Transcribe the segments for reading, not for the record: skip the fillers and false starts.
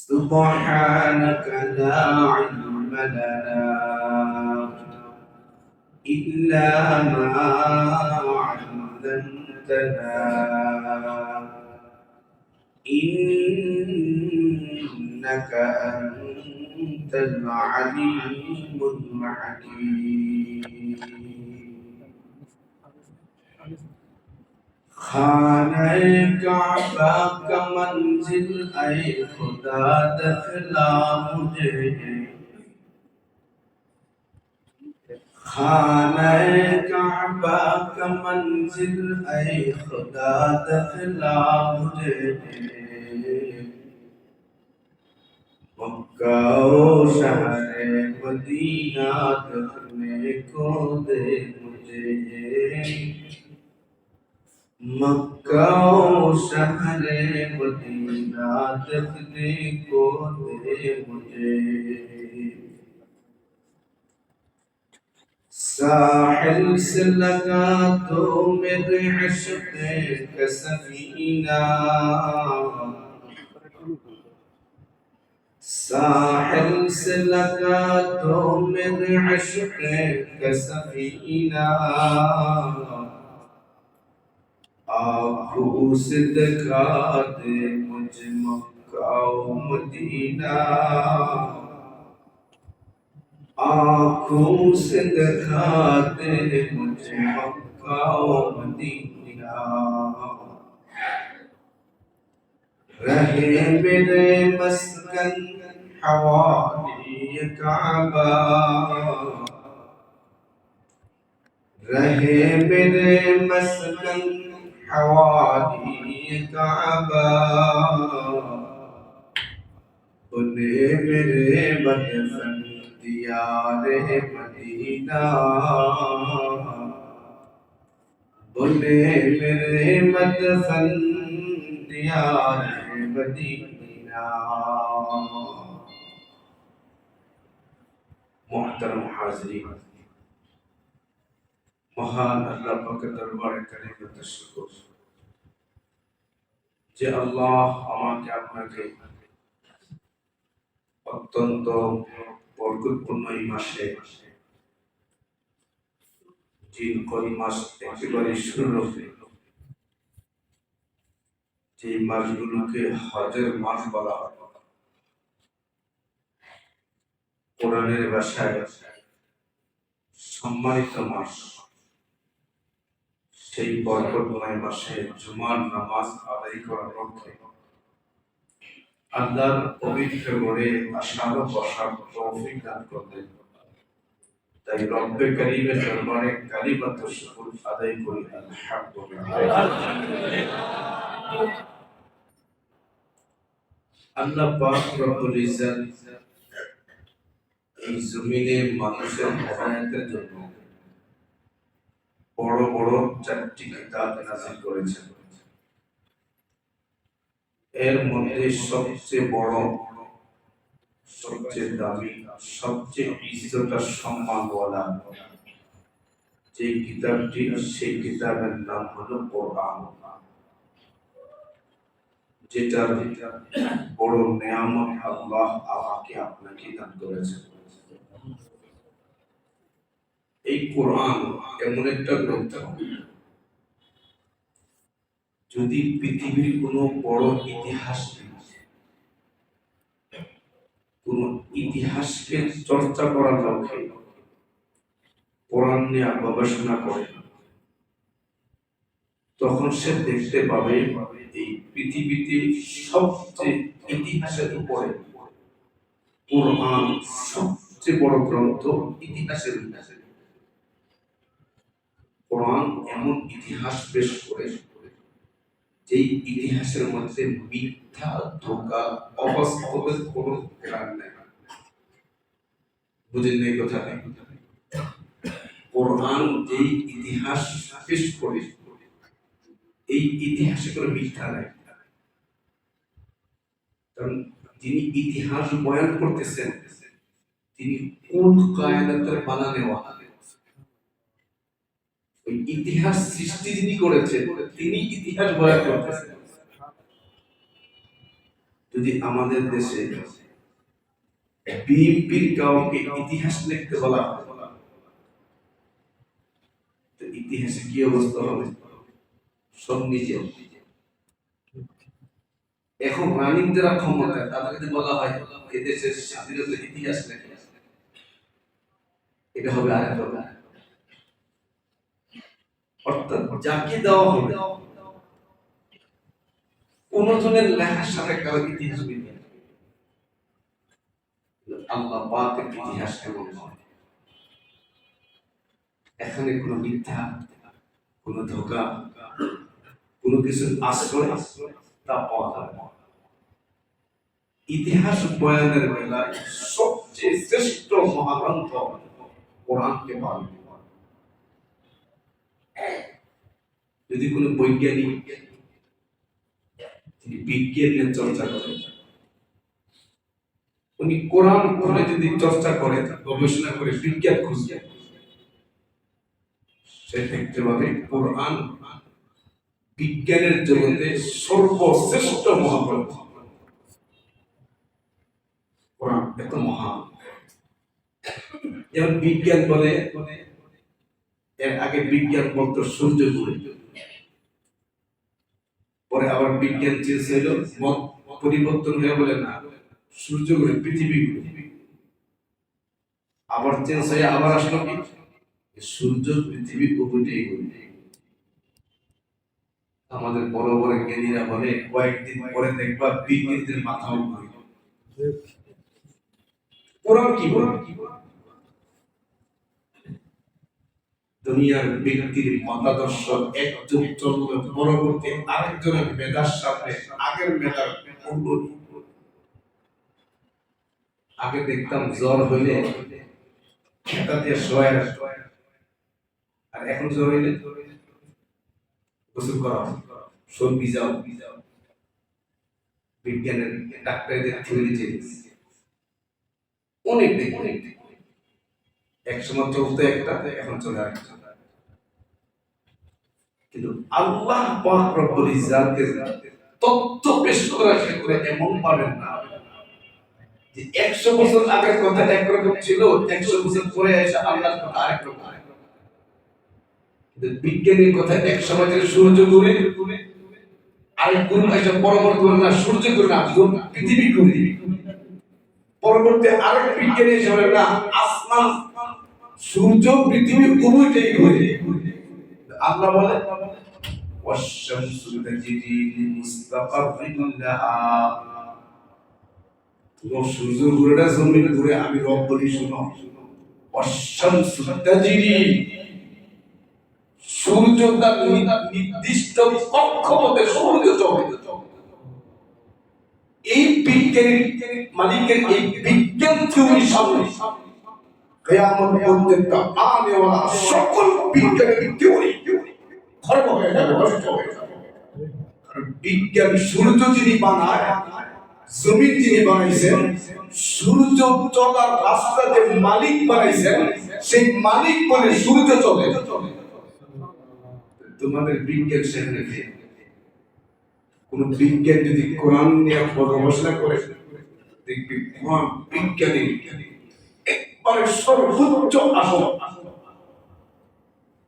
سبحانك لا علم لنا إلا ما علمتنا إنك أنت العليم الحكيم खाने काबा का मंजिल ऐ खुदा दखला मुझे खाने काबा का मंजिल ऐ खुदा दखला मुझे मक्का ओ शहर मदीना देखने को दे मुझे मक्का ओ शहर मदीना देखने को दे मुझे साहिल से लगा तो मेरे इश्क का सफीना साहिल से लगा तो मेरे इश्क का सफीना आँखों से दिखा दे मुझे मक्का ओ मदीना आँखों से दिखा दे मुझे मक्का ओ मदीना रहे मेरे मस्कन हवाली काबा रहे मेरे मस्कन हवाली काबा उन्हें मेरे मदफन दियारे मदीना उन्हें मेरे मदफन दियारे मदीना मोहतरम हाज़रीन महान अल्लाह पाक दरबारे करीम तशक्कुर যে আল্লাহ আমাকে আপনাকে অত্যন্ত বরকতপূর্ণ এই মাসে জিলকদ মাস একেবারে শুরু যে মাসগুলোকে হজের মাস বলা হয় কোরআনের ভাষায় সম্মানিত মাস সেই বরকতময় মাসে জুমার নামাজ আদায় করার লক্ষ্যে আল্লাহর পবিত্র ঘরে আসার বসার তৌফিক দান করলেন তাই রব্বে কারীমের দরবারে কালিমাত শুকর আদায় করি আলহামদুলিল্লাহ আল্লাহ পাক রব্বুল ইজ্জত এই জমিনে মানুষের হেদায়েতের জন্য বড় বড় চারটি কিতাব নাযিল করেছেন এর মধ্যে সবচেয়ে বড় সবচেয়ে দামি সবচেয়ে ইজ্জত আর সম্মানওয়ালা যে কিতাবটি সেই কিতাবের নাম হলো কোরআন যেটা বড় নিয়ামত আল্লাহ আমাকে আপনাকে দান করেছেন এই কোরআন এমন একটা গ্রন্থ যদি পৃথিবীর কোনো বড় ইতিহাস কোন ইতিহাসকে চর্চা করার লক্ষ্যে কোরআন নিয়ে গবেষণা করে তখন সে দেখতে পাবে এই পৃথিবীতে সবচেয়ে ইতিহাসের উপরে কোরআন সবচেয়ে বড় গ্রন্থ ইতিহাসের কোরআন এমন ইতিহাস পেশ করে যেই ইতিহাসের মধ্যে মিথ্যা ধোঁকা অবাস্তবের কোনো কারণ নেই বুঝেন এই কথা নেই কোরআন যেই ইতিহাস পেশ করে এই ইতিহাসে কোনো মিথ্যা নাই কারণ যিনি ইতিহাস বয়ান করতেছেন তিনি কোন কায়নাতের বানানেওয়া ওই ইতিহাস সৃষ্টি যিনি করেছেন তিনি ইতিহাস বয়ান করতেছেন যদি আমাদের দেশে বিএনপির কাউকে ইতিহাস লিখতে বলা হয়, তো ইতিহাসে কি অবস্থা হবে? সব নিজে। এখন রানিং যারা ক্ষমতা, তাদের যদি বলা হয় এদেশের স্বাধীনতার ইতিহাস লেখে, এটা হবে আর একটা। অর্থাৎ যাকে দেওয়া হবে কোন জনের লেখার সাথে কারো ইতিহাস মিলে, আল্লাহ পাকের ইতিহাস এমন নয়। এখানে কোনো মিথ্যা, কোনো ধোঁকা, কোনো কিছুর আশ্রয় তা পাওয়া যায় না। ইতিহাস বয়ানের বেলায় সবচেয়ে শ্রেষ্ঠ মহাগ্রন্থ কোরআনকে পাওয়া যায়। যদি কোনো বৈজ্ঞানিক তিনি বিজ্ঞান নিয়ে চর্চা করেন, উনি কোরআন খুলে যদি চর্চা করে, গবেষণা করে বিজ্ঞান খুঁজে, সেক্ষেত্রে ভাবে কোরআন বিজ্ঞানের জগতে সর্বশ্রেষ্ঠ মহাগ্রন্থ। কোরআন এত মহান। যেমন বিজ্ঞান বলে, এর আগে বিজ্ঞান বলতো সূর্য ঘুরে, পরে আবার বিজ্ঞান চেঞ্জ হইল, মত পরিবর্তন হয়ে বলে না সূর্য ঘুরে, পৃথিবী ঘুরে। আবার চেঞ্জ হয়ে আবার আসলো কি সূর্য পৃথিবী উভয়টাই ঘুরে। আমাদের বড় বড় জ্ঞানীরা বলে কয়েকদিন পরে দেখবা বিজ্ঞানীদের মাথাও ঘুরে। কোরআন কি বলে? দুনিয়ার ব্যক্তির মতাদর্শ একজন চলবে, পরবর্তী আরেকজনের মেধার সামনে আগের মেধার উন্নতি। আগে দেখতাম জ্বর হইলে খেতা দিয়ে শোয়া, আর এখন জ্বর হইলে গোসল করা, শোল ভিজাও। বিজ্ঞানের ডাক্তারদের থিওরি চেঞ্জ অনেক দিক। এক সময় চলতে একটা, এখন চলে আরেকটা। কিন্তু আল্লাহ পাক রব্বুল ইজ্জাতের তথ্য পেশ করার ক্ষেত্রে এমন পাবেন না যে 100 বছর আগের কথা একরকম ছিল, 100 বছর পরে এসে আল্লাহর কথা আরেক রকম। কিন্তু বিজ্ঞানের কথা এক সময় যে সূর্য ঘুরে, আরেক কোন এসে পরবর্তী না সূর্য ঘুরে না, পৃথিবী ঘুরে। পরবর্তী আরেক বিজ্ঞানী এসে বলে না আসমান, সূর্য পৃথিবী উভয়টাই ঘুরে। আল্লাহ বলে ওয়াশ-শামসু তাজরি লিমুস্তাকাররিন লাহা, সূর্য ঘুরে না জমিন ঘুরে, আমি রব বলি শোনো। ওয়াশ-শামসু তাজরি, সূর্য তার নির্দিষ্ট কক্ষপথে সূর্য চলে। এই বিজ্ঞানের মালিকের এই বিজ্ঞান থিওরি সামনে কিয়ামত পর্যন্ত আনে ওয়ালা সকল বিজ্ঞানের থিওরি খর্ব হয়ে যাবে, নষ্ট হয়ে যাবে। কারণ বিজ্ঞান সূর্য যিনি বানায়, জমিন যিনি বানাইছেন, সূর্য চলার রাস্তা যে মালিক বানাইছেন, সেই মালিক বলে সূর্য চলে। তোমাদের বিজ্ঞান সেখানে কোন বিজ্ঞান যদি কোরআন নিয়ে গবেষণা করে, দেখবি কোরআন বিজ্ঞানী একবারে সর্বোচ্চ আসল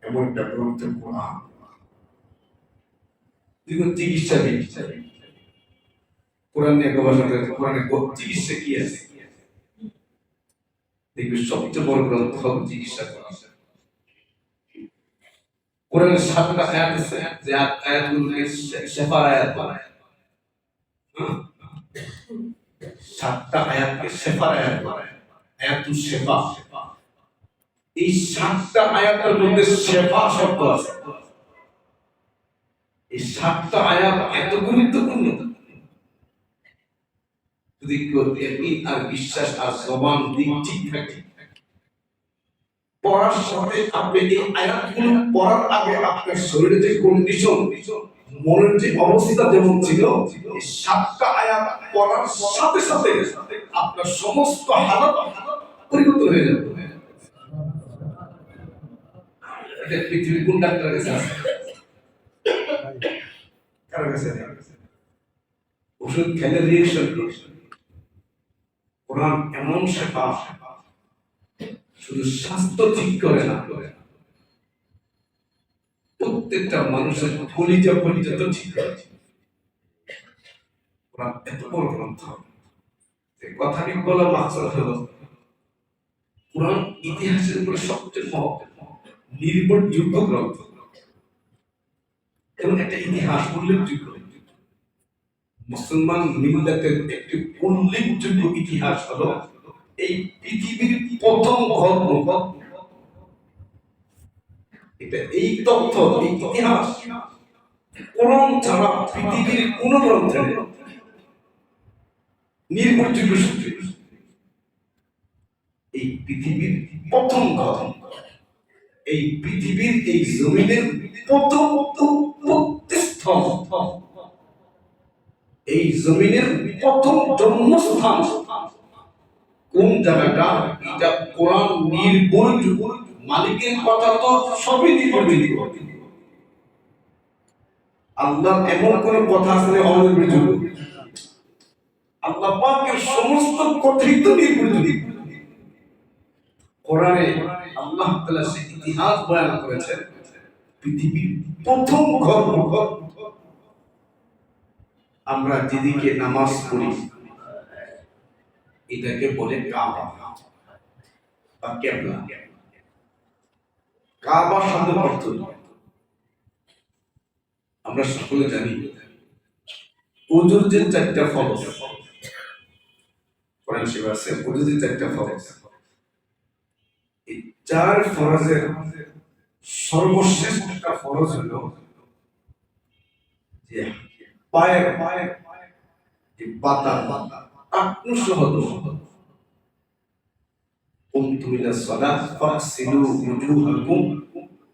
এমন একটা গ্রন্থ কোরআন। চিকিৎসা কোরআন নিয়ে গবেষণা করে, কোরআনের চিকিৎসা কি আছে দেখবি সবচেয়ে বড় গ্রন্থ হবে চিকিৎসা। কোরআনের 7টা আয়াত আছে, যে আয়াতগুলোকে শিফার আয়াত বলা হয়। 7টা আয়াতকে শিফার আয়াত বলা হয়, আয়াতুশ শিফা। এই 7টা আয়াতের মধ্যে শিফা শব্দ আছে। এই 7টা আয়াত এত গুরুত্বপূর্ণ, যদি কেউ ইয়াকিন আর বিশ্বাস আর জবান দিক ঠিক থাকে, পড়ার সাথে আপনি এই আয়াতগুলো পড়ার আগে আপনার শরীরে যে কন্ডিশন, মনের যে অবস্থা যেমন ছিল, এই 7টা আয়াত পড়ার সাথে সাথে আপনার সমস্ত হালত পরিবর্তন হয়ে যাবে। এটা পৃথিবীর কোন ডাক্তারের কাছে আছে? কার কাছে? ওষুধ খেলে রিয়েকশন করে। কোরআন এমন শেফা, শুধু স্বাস্থ্য ঠিক করে না, প্রত্যেকটা মানুষের কলিজা পর্যন্ত ঠিক করে। কোরআন এত বড় গ্রন্থ। কথাটি বলা মাকসাদ হলো কোরআন ইতিহাসের উপরে সবচেয়ে নির্ভরযোগ্য গ্রন্থ এবং একটা ইতিহাস উল্লেখযোগ্য। মুসলমান মিল্লাতের একটি উল্লেখযোগ্য ইতিহাস হলো এই পৃথিবীর প্রথম ধর্ম। এটা এই তথ্য, এই ইতিহাস কোরআন ছাড়া পৃথিবীর কোন গ্রন্থে নির্ভরযোগ্য সূত্র। এই পৃথিবীর প্রথম ধর্ম, এই পৃথিবীর এই জমিনের প্রথম উৎপত্তিস্থল, এই জমিনের প্রথম জন্মস্থান কোন জায়গাটা, এটা কোরআন নির্ভরযোগ্য। মালিকের কথা তো সবই নির্ভরযোগ্য। আল্লাহ এমন কোন কথা আছে অনির্ভরযোগ্য? আল্লাহ পাকের সমস্ত কথাই তো নির্ভরযোগ্য। কোরআনে আল্লাহ তাআলা সেই ইতিহাস বয়ান করেছেন। পৃথিবীর প্রথম ঘর, আমরা যেদিকে নামাজ পড়ি এটাকে বলে কাবা বা কিবলা। কাবা শব্দের অর্থ আমরা সকলে জানি। ওযুর যে চারটা ফরজ, কোরআন শরীফে আছে ওযুর যে চারটা ফরজ, এই চার ফরজের সর্বশেষ একটা ফরজ হলো যে পায়ের যে পাতা টাকনু সহ قمتم إلى الصلاة فاغسلوا وجوهكم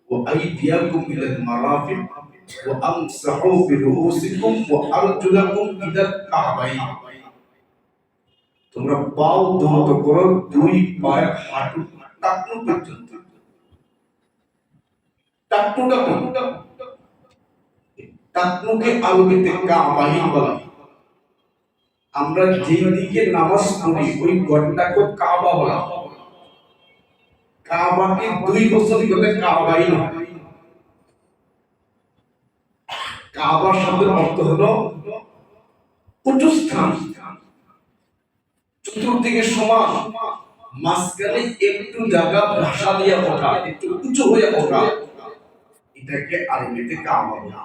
وأيديكم إلى المرافق وأمسحوا برؤوسكم وأرجلكم إلى الكعبين। তোমরা পাও ধৌত করো দুই পায়ের হাঁটু টাকনু পর্যন্ত। টাকনুকে আরবিতে কাবাইন বলা। আমরা যেই দিকে নামাজ পড়ি ওই ঘরটাকে কাবা বলা। কাবাকে দুই বছর গেলে কাবাইন হয়। কাবা শব্দের অর্থ হলো উঁচু স্থান, চতুর্দিকে সমান, মাঝখানে একটু জায়গা ভাষা দিয়ে ওঠা, একটু উঁচু হয়ে ওঠা, এটাকে আরবিতে কাবা বলা।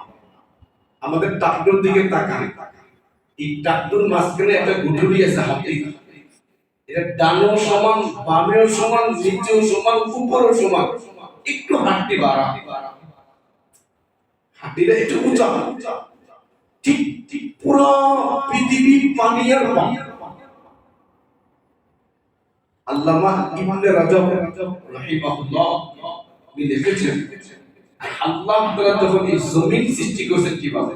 আমাদের টাকনুর দিকে তাকান, এই টাকনুর মাঝখানে একটা গুঠুরি আছে হাতি। এটা ডানেও সমান, বামেও সমান, নিচেও সমান, উপরেও সমান, একটু হাঁটতে বাড়া, হাঁটিটা একটু উঁচা। ঠিক ঠিক পুরো পৃথিবী পানি আর পানি। আল্লামা ইবনে রাজব রাহিমাহুল্লাহ তিনি লিখেছেন আল্লাহ তাআলা যখন এই জমিন সৃষ্টি করেছেন কিভাবে,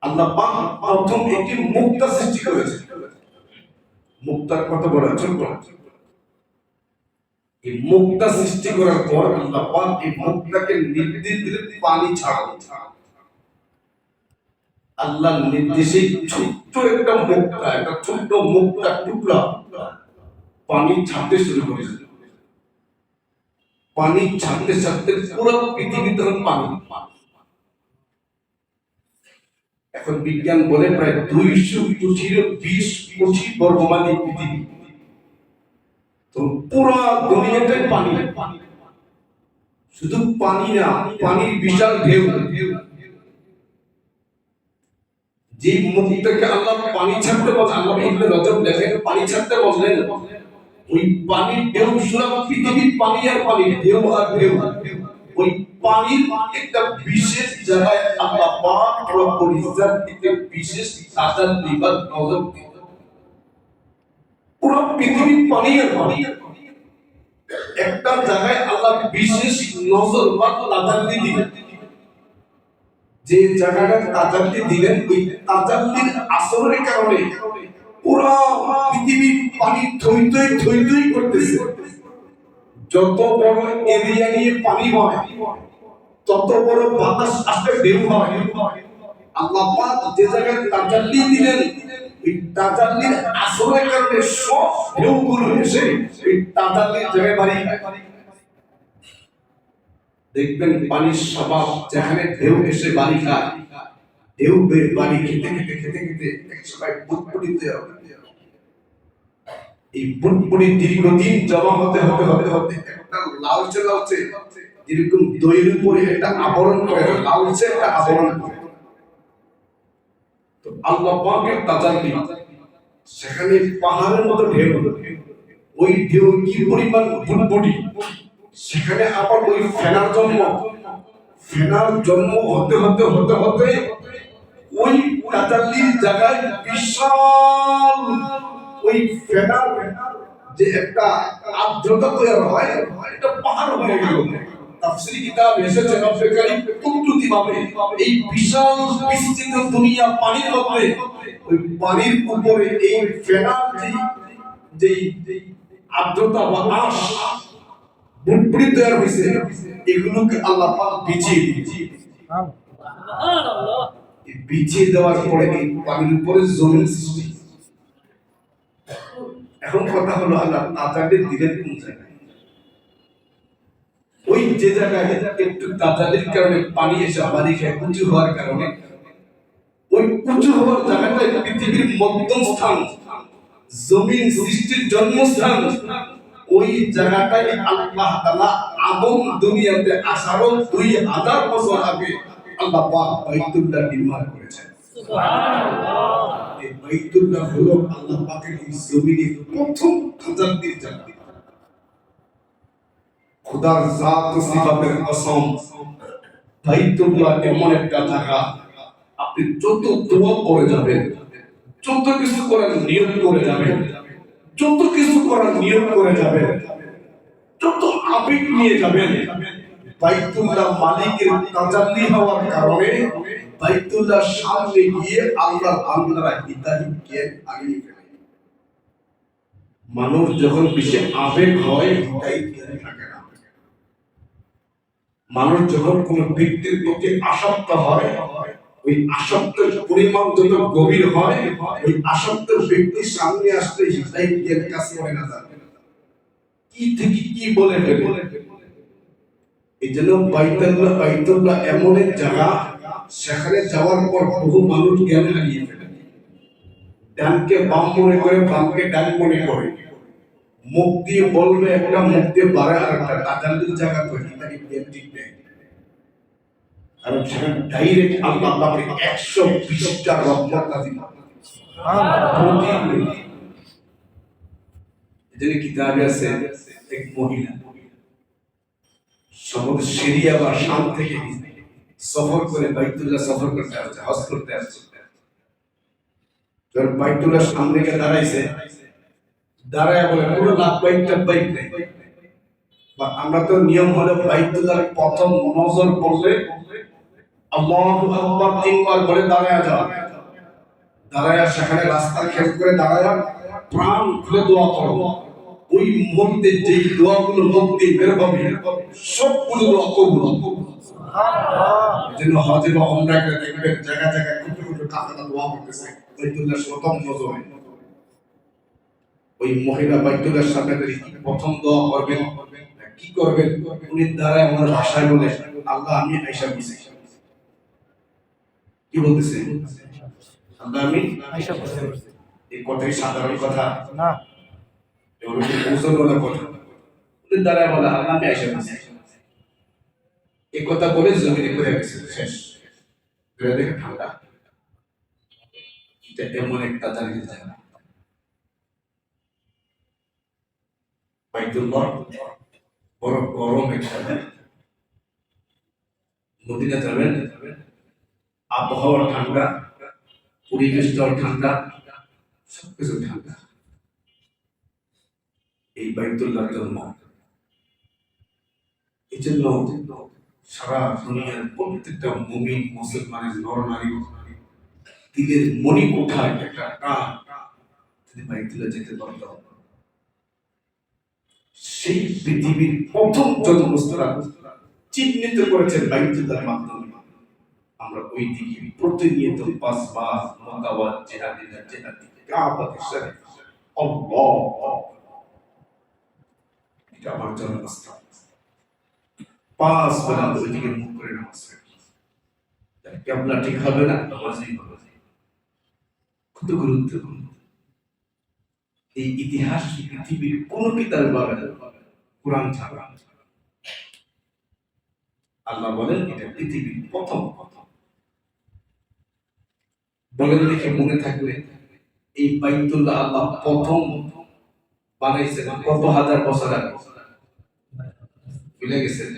আল্লাহ পাক প্রথম একটি মুক্তা সৃষ্টি করেছেন। মুক্তার কত বড় ছোট। এই মুক্তা সৃষ্টি করার পর আল্লাহ পাক এই মুক্তাকে নির্দেশ দিলেন পানি ছাড়ো। আল্লাহর নির্দেশে ছোট্ট একটা মুক্তা, একটা ছোট্ট মুক্তা টুকরা পানি ছাড়তে শুরু করেছে। পানি ছাড়তে ছাড়তে পুরো পৃথিবী তখন পানি। এখন বিজ্ঞান বলে প্রায় 220 কোটি বর্গমাইল পৃথিবী, তো পুরো দুনিয়াটাই পানি। শুধু পানি না, পানির বিশাল ঢেউ। যে মুক্তাকে আল্লাহ পানি ছাড়তে বলেন, আল্লাহ ইবনে রাজব লেখেন পানি ছাড়তে বললেন, ওই পানির ঢেউ পুরো পৃথিবী পানি আর পানি, ঢেউ আর ঢেউ। ওই পানির একটা বিশেষ জায়গায় আল্লাহ পাক রব্বুল ইজ্জত একটা বিশেষ সাজার নিবাদ নজর দিলেন। পুরো পৃথিবী পানি আর পানি, একটা জায়গায় আল্লাহ বিশেষ নজর বা তাজাল্লি দিলেন। যে জায়গাটা তাজাল্লি দিলেন, ওই তাজাল্লির আসরের কারণে পুরো পৃথিবী পানি থই থই করতেছে। যত বড় এরিয়া নিয়ে পানি হয়, তত বড় বাতাস আসতে ঢেউ হয়। আল্লাহ পাক যে জায়গায় তাজাল্লি দিলেন, এই তাজাল্লির আসরের কারণে সব ঢেউগুলো এসে এই তাজাল্লির জায়গায় বাড়ি খায়। দেখবেন পানির স্বভাব, যেখানে ঢেউ এসে বাড়ি খায়, ঢেউ বাড়ি খেতে খেতে খেতে খেতে এক সময় বুটবুটিতে হবে। এই বুটবুটি দীর্ঘদিন জমা হতে হতে হতে হতে একটা লালচে লালচে, যেরকম দইয়ের উপরে একটা আবরণ করে, লালচে একটা আবরণ করে। তো আল্লাহ পাকের তাজাল্লি, সেখানে পাহাড়ের মতো ঢেউ, ওই ঢেউ কি পরিমাণ বুটবুটি, সেখানে আবার ওই ফেনার জন্ম হতে হতে হতে হতে ওই তাজাল্লির জায়গায় বিশাল ওই ফেনার যে একটা আর্দ্রতা তৈরি হয়, এটা পাহাড় হয়ে গেল। তাফসীরি কিতাব এসেছে রব্বে কারীম কুদরতি ভাবে এই বিশাল বিস্তৃত দুনিয়া পানির মধ্যে, ওই পানির উপরে এই ফেনার যে আর্দ্রতা বা আশ বুটবুটি তৈরি হয়েছে, এগুলোকে আল্লাহ পাক বিছিয়ে দিয়েছে। সুবহানাল্লাহ। বিছিয়ে দেওয়ার পরে এই পানির উপরে জমিন সৃষ্টি। এখন কথা হলো আল্লাহ তাজাল্লি দিলেন কোন জায়গায়? ওই যে জায়গায় একটু তাজাল্লির কারণে পানি এসে বাড়ি খেয়ে উঁচু হওয়ার কারণে, ওই উঁচু হওয়ার জায়গাটাই পৃথিবীর মধ্যম স্থান, জমিন সৃষ্টির জন্মস্থান। ওই জায়গাটাই আল্লাহ তাআলা আদম দুনিয়াতে আসারও 2000 বছর আগে আল্লাহ পাক বাইতুল্লাহ নির্মাণ করেছেন। সুবহানাল্লাহ। এই বাইতুল্লাহ হলো আল্লাহ পাকের এই জমিনের প্রথম তাজাল্লির জায়গা। খোদার জাত ও সিফাতের কসম, বাইতুল্লাহ এমন একটা জায়গা, আপনি যত দোয়া করে যাবেন, যত কিছু করার নিয়ত করে যাবেন, যত কিছু করার নিয়ত করে যাবেন, যত আবেগ নিয়ে যাবেন, বাইতুল্লাহ মালিকের তাজাল্লি হওয়ার কারণে বাইতুল্লাহ সামনে গিয়ে আল্লাহর বান্দারা হিতাহিত জ্ঞান হারিয়ে ফেলে। মানুষ যখন বেশি আবেগ হয়, হিতাহিত জ্ঞান থাকে না। মানুষ যখন কোন ব্যক্তির প্রতি আসক্ত হয়, ওই আসক্তের পরিমাণ যত গভীর হয়, ওই আসক্ত ব্যক্তির সামনে আসলে হিতাহিত জ্ঞান কাজ করে না। কি থেকে কি বলে ফেলে। এই জন্য বাইতুল্লাহ এমন এক জায়গা, সেখানে যাওয়ার পর বহু মানুষ জ্ঞান হারিয়ে ফেলে। ডানকে বাম মনে করে, বামকে ডান মনে করে, মুখ দিয়ে বলবে একটা, মুখ দিয়ে বাড়ে আর একটা। তাজাল্লির জায়গা তো হিতাহিত জ্ঞান ঠিক নেই, কারণ সেখানে ডাইরেক্ট আল্লাহ পাকের 120টা রহমত নাযিল হয়। সুবহানাল্লাহ। এজন্য কিতাবে আছে, এক মহিলা সমুদ্র সিরিয়া বা শাম থেকে সফর করে বাইতুল্লাহ সফর করতে আসছে, হজ করতে আসছে। যখন বাইতুল্লাহ সামনে গিয়ে দাঁড়াইছে, দাঁড়ায় বলে পুরো লাভবাইক টাভবাইক নেই। বা আমরা তো নিয়ম হলো বাইতুল্লাহর প্রথম নজর পড়লে আল্লাহু আকবার 3 বার বলে দাঁড়ায় যাওয়া। দাঁড়ায় সেখানে রাস্তা খেয়াল করে দাঁড়ায় প্রাণ খুলে দোয়া করো। ওই মুহূর্তে যে দোয়াগুলো মুখ দিয়ে বের হবে, সবগুলো দোয়া কবুল হবে। সুবহানাল্লাহ। যেন হজে বা উমরায় দেখবেন জায়গা জায়গা কুটু কুটু কাফেলা দোয়া করতেছে বাইতুল্লাহর প্রথম নজরে। ওই মহিলা বাইতুল্লাহর সামনে দাঁড়িয়ে প্রথম দোয়া করবেন, কি করবেন? উনি দাঁড়ায় আমার ভাষায় বলে, আল্লাহ আমি আয়েশা বলছি। কি বলতেছে? আল্লাহ আমি আয়েশা বলছি। এই কথাই সাধারণ কথা না, এগুলো কি কৌশলওয়ালা কথা? উনি দাঁড়ায় বলে, আল্লাহ আমি আয়েশা বলছি। এই কথা বলে জমিনে করে গেছে, শেষ। দেখে ঠান্ডা। এটা এমন একটা জায়গা, বাইতুল্লাহ বড় গরম একটা। মদিনা যাবেন, আবহাওয়া ঠান্ডা, পরিবেশটাও ঠান্ডা, সবকিছু ঠান্ডা। এই বাইতুল্লাহর জন্য, এই জন্য সারা দুনিয়ার প্রত্যেকটা মুমিন মুসলমানের নরনারী দিলের মনি কোঠায় একটা টান, যদি বাইতুল্লাহ যেতে পারত, সেই পৃথিবীর প্রথম জন্মস্থান চিহ্নিত করেছেন বাইতুল্লাহর মাধ্যমে। আমরা ওই দিকে প্রতিনিয়ত 5 বার মুতাওয়াজ্জিহাতিনা জিহাতি কাবাতিশ শরীফ আল্লাহ, এটা আমার জন্য রাস্তা। 5 বার ওই দিকে মুখ করে নামাজ পড়ি, কিবলা ঠিক হবে না, নামাজই হবে। কত গুরুত্বপূর্ণ এই ইতিহাস। পৃথিবীর কোন কিতাবে পাবে না কোরআন ছাড়া। আল্লাহ বলেন এটা পৃথিবীর প্রথম কথা। বলেন দেখে মনে থাকবে এই বাইতুল্লাহ আল্লাহ প্রথম বানাইছেন কত হাজার বছর আগে? ভুলে গেছেন?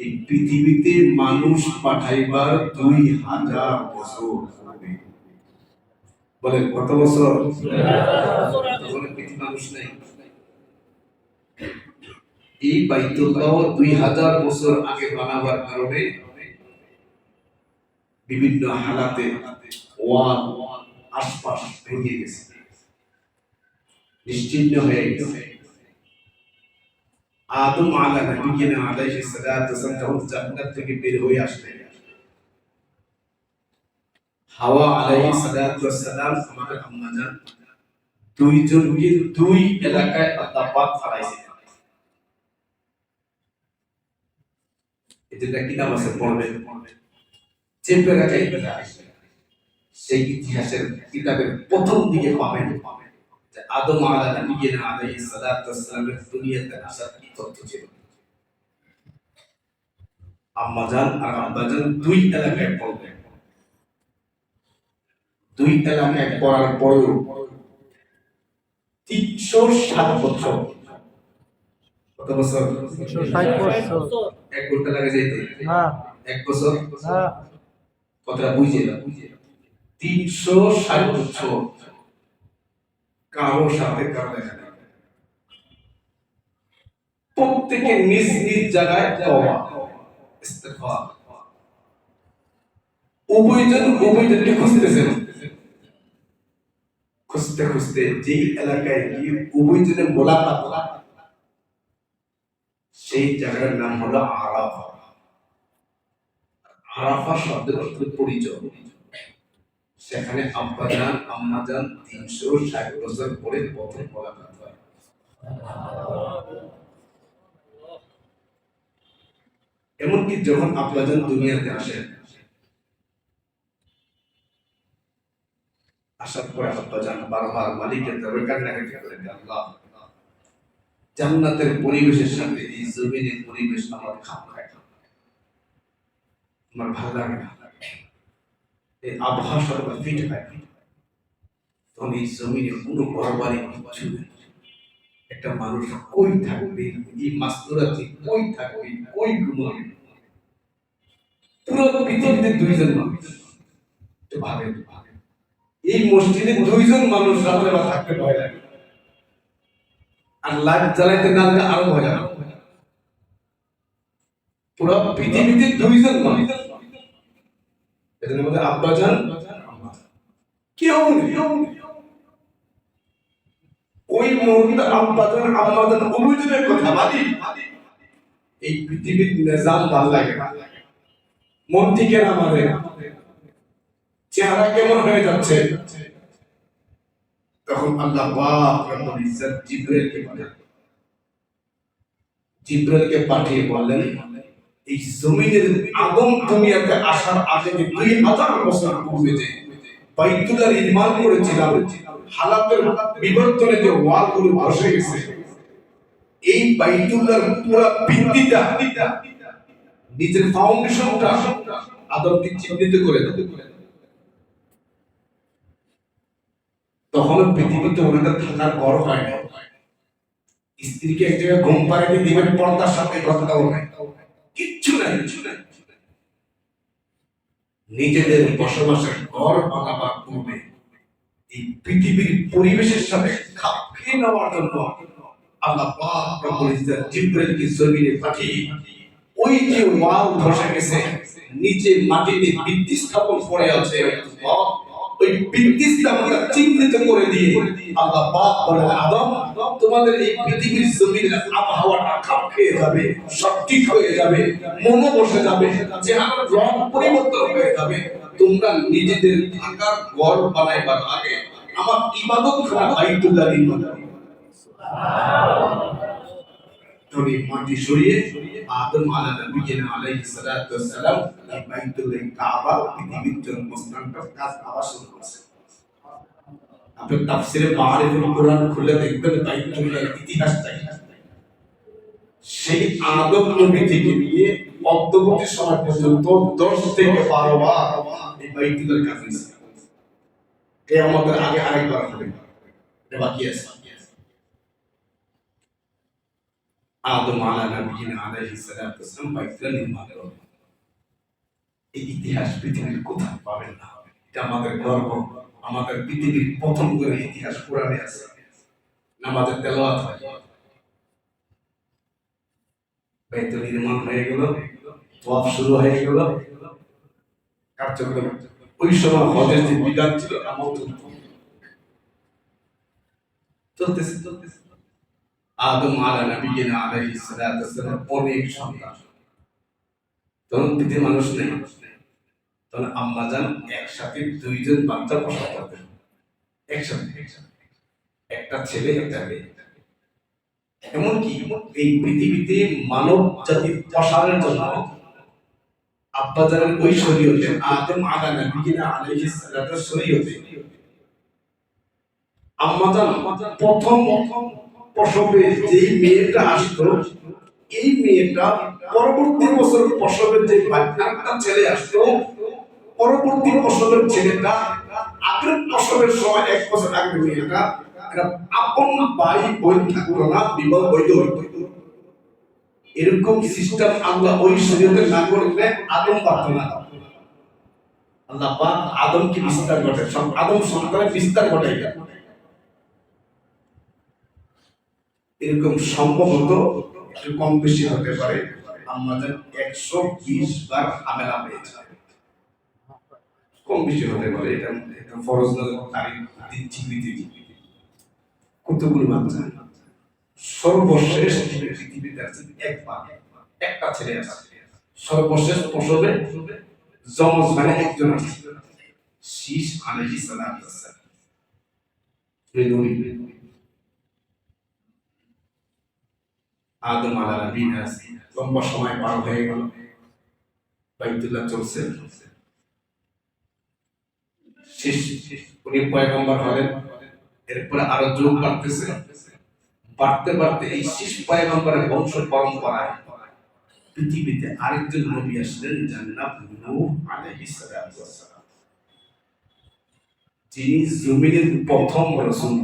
এই পৃথিবীতে মানুষ পাঠাইবার 2000 বছর হবে। বলে কত বছর? পৃথিবীর মানুষ নাই। এই বাইতুল্লাহ 2000 বছর আগে বানাবার কারণে বিভিন্ন হালাতে ওয়াল আশপাশ ভেঙে গেছে, নিশ্চিহ্ন হয়ে গেছে। আদম আলাইহিস সালাতু ওয়াসসালাম যখন জান্নাত থেকে বের হয়ে আসলেন, হাওয়া আলাইহিস সালাতু ওয়াসসালাম আমাদের আম্মা জান দুইজনকে দুই এলাকায় আল্লাহ পাক ফলাইছেন। এটা কিতাব আছে, পড়বেন, চেপে রাখা ইতিহাস। সেই ইতিহাসের কিতাবের প্রথম দিকে পাবেন যে আদম আলাইহিস সালাতু ওয়াসসালামের দুনিয়াতে আসার কি তথ্য ছিল। আম্মা জান আর আব্বা জান দুই এলাকায় পড়বেন। দুই এলাকায় পড়ার পরেও 360 বছর, কত বছর? 360 বছর। 1 ঘন্টা লাগে যাইতে? না, 1 বছর। না, কথাটা বুঝে না। 360 বছর কারো সাথে কারো দেখা নেই। প্রত্যেকে নিজ নিজ জায়গায় তওবা ইস্তিগফার। উভয়জনকে খুঁজতেছেন। খুঁজতে খুঁজতে যেই এলাকায় গিয়ে উভয়জনের মোলাকাত, সেই জায়গার নাম হলো আরাফা। আরাফা শব্দের অর্থ পরিচয়। সেখানে আব্বা জান আম্মা জান 360 বছর পরে প্রথম মোলাকাত হয়। এমনকি যখন আব্বা জান দুনিয়াতে আসেন, আসার পরে আব্বা জান বারবার মালিকের দরবারে কান্নাকাটি করেন, আল্লাহ জান্নাতের পরিবেশের সাথে এই জমিনের পরিবেশ আমার খাপ খায় না, আমার ভালো লাগে না, এই আবহাওয়া সর্বদা ফিট হয়। তখন এই জমিনে কোনো ঘরবাড়ি কিছু নেই। একটা মানুষ কই থাকবে, এই মাসদুরাতে কই থাকবে, কই ঘুমাবে? পুরো পৃথিবীতে 2জন মানুষ। তো ভাবেন, এই মসজিদে 2জন মানুষ রাতে থাকতে ভয় লাগে, আর লাইট জ্বালাইতে না দিলে আরো ভয় লাগে। পুরো পৃথিবীতে 2জন মানুষ, এদের মধ্যে আব্বা জান কেউ নেই। ওই মুহূর্তে আব্বা জান আম্মা জান উভয়জনের কথা ভাবি, এই পৃথিবীর নিজাম ভালো লাগে না, মন থেকে না মারে, চেহারা কেমন হয়ে যাচ্ছে। তখন আল্লাহ পাক রব্বুল ইজ্জত জিবরাইলকে পাঠিয়ে বললেন, এই জমিনের আদম দুনিয়াতে আসার আগে 2000 বছর পূর্বে যে বাইতুল্লাহ নির্মাণ করেছিলাম, হালাতের বিবর্তনে যে ওয়ালগুলো বসে গেছে, এই বাইতুল্লাহর পুরো ভিত্তিটা, নিজের ফাউন্ডেশনটা আদমকে চিহ্নিত করে দেবে। তখন পৃথিবীতে ওনাদের থাকার ঘর হয় না, স্ত্রীকে এক জায়গায় ঘুম পাড়াতে দিবেন, পর্দার সাথে কথাও নাই, কিচ্ছু নাই। নিজেদের বসবাসের ঘর বানাবার পূর্বে এই পৃথিবীর পরিবেশের সাথে খাপ খেয়ে নেওয়ার জন্য আল্লাহ পাক রব্বুল ইজ্জত জিবরাইলকে জমিনে পাঠিয়ে ওই যে ওয়াল ধসে গেছে, নিচে মাটিতে ভিত্তি স্থাপন করে আছে, ওই বিদ্যুৎটা আমরা চিহ্নিত করে দিয়ে আল্লাহ পাক বলেন আদম তোমাদের এই পৃথিবীর জমিনের আবহাওয়াটা খাপ খেয়ে যাবে, সব ঠিক হয়ে যাবে, মনে বসে যাবে, চেহারার রং পরিবর্তন হয়ে যাবে। তোমরা নিজেদের থাকার ঘর বানাইবার আগে আমার ইবাদত খানা বাইতুল্লাহ নির্মাণ করো। তবে মাটি সরিয়ে আদম আলাইহিস সালাতু ওয়াস সালাম এই বাইতুল্লাহ কাবা পৃথিবীর জন্য স্থানটার কাজ আবার শুরু করেছে। আপনি তাফসীরে মারিফুল কোরআন খুলে দেখবেন বাইতুল্লাহর ইতিহাসটা সেই আদম নবী থেকে নিয়ে অদ্যবর্তী সময় পর্যন্ত 10 থেকে 12 বার এই বাইতুল্লাহর কাজ হয়েছে। কিয়ামতের আগে আরেকবার হবে, এটা বাকি আছে। আদম আলাইহিস সালাতু ওয়াস সালাম বাইতুল্লাহ নির্মাণ করেন। এই ইতিহাস পৃথিবীর কোথাও পাবেন না। এটা আমাদের গর্ব। আমাদের পৃথিবীর প্রথম করে ইতিহাস কোরআনে আছে। নামাজের তেলাওয়াত হয়, বাইতুল নির্মাণ হয়ে গেল, ওয়াফ শুরু হয়ে গেল, কার্যক্রম। ওই সময় হজের যে বিধান ছিল আমল চলতেছে। আদম আলাইহিস সালাতু ওয়াস সালাম অনেক সন্তান, তখন পৃথিবীর মানুষ নেই, তখন আম্মা জান একসাথে 2 জন বাচ্চা প্রসব করতেন, একসাথে একটা ছেলে একটা মেয়ে। এমনকি এই পৃথিবীতে মানব জাতির প্রসারের জন্য আব্বা জানের ওই শরীয়তে আদম আলাইহিস সালাতু শরীয়তে আম্মা জান প্রথম প্রসবে যেই মেয়েটা আসতো, এই মেয়েটা পরবর্তী বছর প্রসবের যে একটা ছেলে আসতো, পরবর্তী প্রসবের ছেলেটা আগের প্রসবের সময় 1 বছর আগে মেয়েটা এটা আপন ভাই বোন থাকতো না, বিবাহ বৈধ হইতো। এরকম সিস্টেম আল্লাহ ওই শরীয়তে না করলে আদম পারত না। আল্লাহ পাক আদমকে বিস্তার ঘটায়, সব আদম সন্তানের বিস্তার ঘটায়। এরকম সম্ভবত একটু কম বেশি হতে পারে। আমাদের 120 বার হামেলা হয়েছে, কম বেশি হতে পারে। এটা ফরজ না তারিখ দিচ্ছি পৃথিবী কতগুলো বাচ্চা। সর্বশেষ পৃথিবীতে আছে একবার একটা ছেলে আছে, সর্বশেষ প্রসবে জমজ মানে একজন আছে, শীষ আলাইহিস সালাতু ওয়াস সালাম। আদম আলাইহিস লম্বা সময় পার হয়ে গেল, বাইতুল্লাহ চলছে, শেষ উনি পয়গম্বর হলেন। এরপরে আরো যুগ বাড়তেছে, বাড়তে বাড়তে এই শেষ পয়গম্বরের বংশ পরম্পরায় পৃথিবীতে আরেকজন নবী আসলেন, যার নাম নূহ আলাইহিস সালাতু ওয়াস সালাম। যিনি জমিনের প্রথম রাসূল।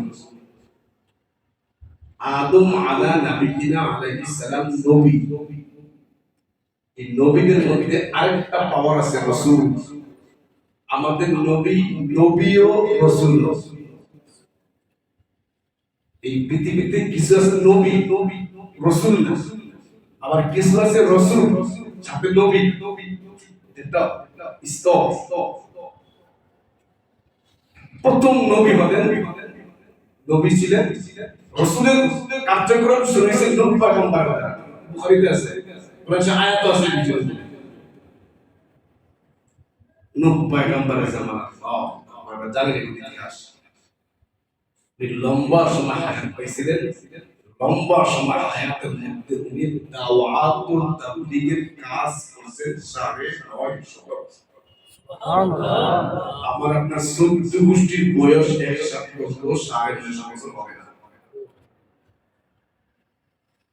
আদম আলাইহিস সালাম নবী। এই নবীদের মধ্যে আরেকটা পাওয়ার আছে, রাসূল। আমাদের নবীও রাসূল। এই পৃথিবীতে কিছু আছে নবী রাসূল না, আবার কিছু আছে রাসূল সাথে নবী। এটা স্তর। প্রথম নবী হলেন, নবী ছিলেন, রাসূলের কার্যক্রম শুরু হয়েছে নূহ পয়গম্বর দ্বারা। বুখারীতে আছে, কোরআনে আয়াত আছে বিষয়ে নূহ পয়গম্বরের জামানা। আমরা জানি এই ইতিহাস। লম্বা সময় হায়াত পাইছিলেন, লম্বা সময় হায়াতের মধ্যে উনি দাওয়াতুল তাবলীগের কাজ করেছেন 9.5 বছর। আমার আপনার 14 গোষ্ঠীর বয়স একসাথে 9.5 বছর হবে না।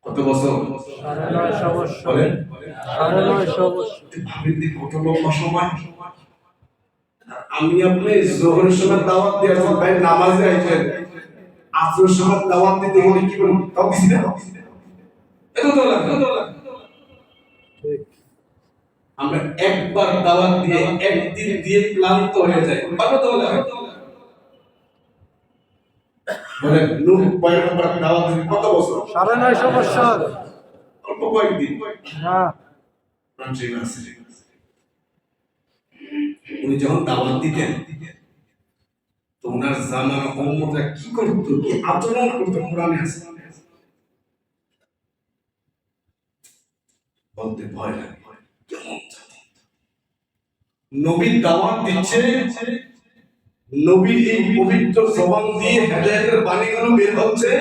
কত বছর? 9.5 বছর। বলেন 9.5 বছর। ভাবেন কত লম্বা সময়। আমি আপনি জোহরের সময় দাওয়াত দিয়েছেন, ভাই নামাজে আইছেন, আসরের সময় দাওয়াত দিতে গেলে কি বলুন, তাও দিছি না, এত তো লাগে। আমরা একবার দাওয়াত দিয়ে একদিন দিয়ে ক্লান্ত হয়ে যায়, কত তো লাগে। মানে নূহ পয়গম্বর দাওয়াত দিতে কত বছর? 9.5 বছর। অল্প কয়েকদিন না, উনি যখন দাওয়াত দিতেন, ওনার জামানা উম্মতরা কি করতো, কি আচরণ করতো কোরআনে আছে, বলতে ভয় লাগে। কেমন জাতি? নবী দাওয়াত দিচ্ছে, নবীর এই পবিত্র জবান দিয়ে হেদায়েতের বাণীগুলো বের হচ্ছে,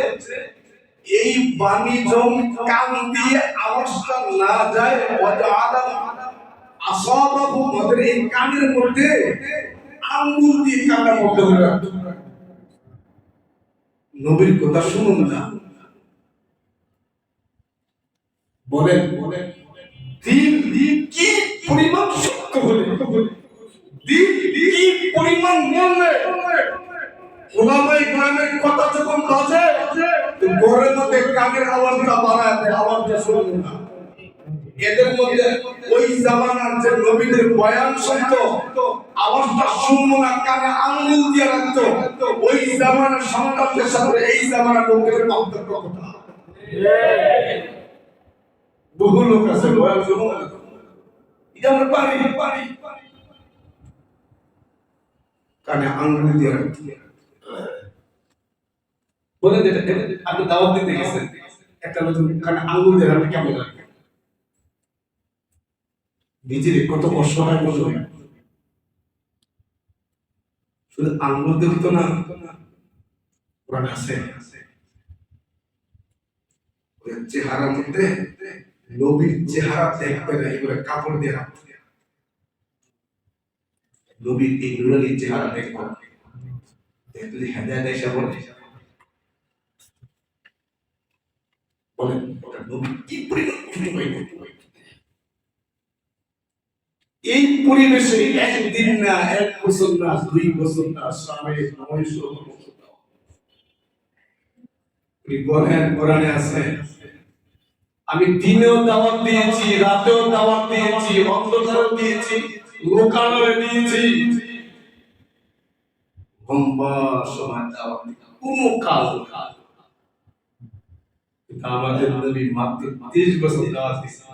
এই বাণী যখন কান দিয়ে আওয়াজটা না যায়, আসাবাহু, আমাদের এই কানের মধ্যে আঙ্গুল দিয়ে কানের মধ্যে রাখতো। নবীর কথা শুনুন না, বলেন দিন কি পরিমাণ সত্য হলে, দিন কি পরিমাণ মূল্যে ওলামায়ে কেরামের কথা যখন বাজে, ঘরের মধ্যে কানের আওয়াজটা বাড়ায় দেয়, আওয়াজটা শুনুন না। এদের মধ্যে ওই জামানার যে নবীদের বয়ান শুনতো, আওয়াজটা শুনবো না, কানে আঙ্গুল দিয়ে রাখতো, ওই জামানার সন্তানদের সাথে এই জামানার লোকের পার্থক্য কথা। বহু লোক আছে বয়ান শুনবো না, এটা আমরা পারি কানে আঙ্গুল দিয়ে রাখতো। বলে যেটা আপনি দাওয়াত দিতে গেছেন, একটা নতুন কানে আঙ্গুল দিয়ে রাখলে কেমন লাগে? নিজের কত কষ্ট হয় বলো, শুধু আঙ্গুল দিয়ে দিত না, কোরআনে আছে চেহারার মধ্যে নবীর চেহারা দেখবে না, এগুলো কাপড় দিয়ে রাখতো। নবীর এই নুরানি চেহারা দেখবো, দেখলে হেদায়েত এসে বলেন ওটা নবী কি পরিমাণ খুশি হইবে। এই পরিবেশে একদিন না, এক বছর না, 2 বছর না, 950 বছর না, বলেন কোরআনে আছে, আমি দিনেও দাওয়াত দিয়েছি, রাতেও দাওয়াত দিয়েছি, অন্ধকারেও দিয়েছি, লোকালয়ে দিয়েছি, লম্বা সময় দাওয়াত দিয়েছি, কোনো কাজ না। আমাদের নবী মাত্র 30 বছর দাওয়াত দিয়েছে।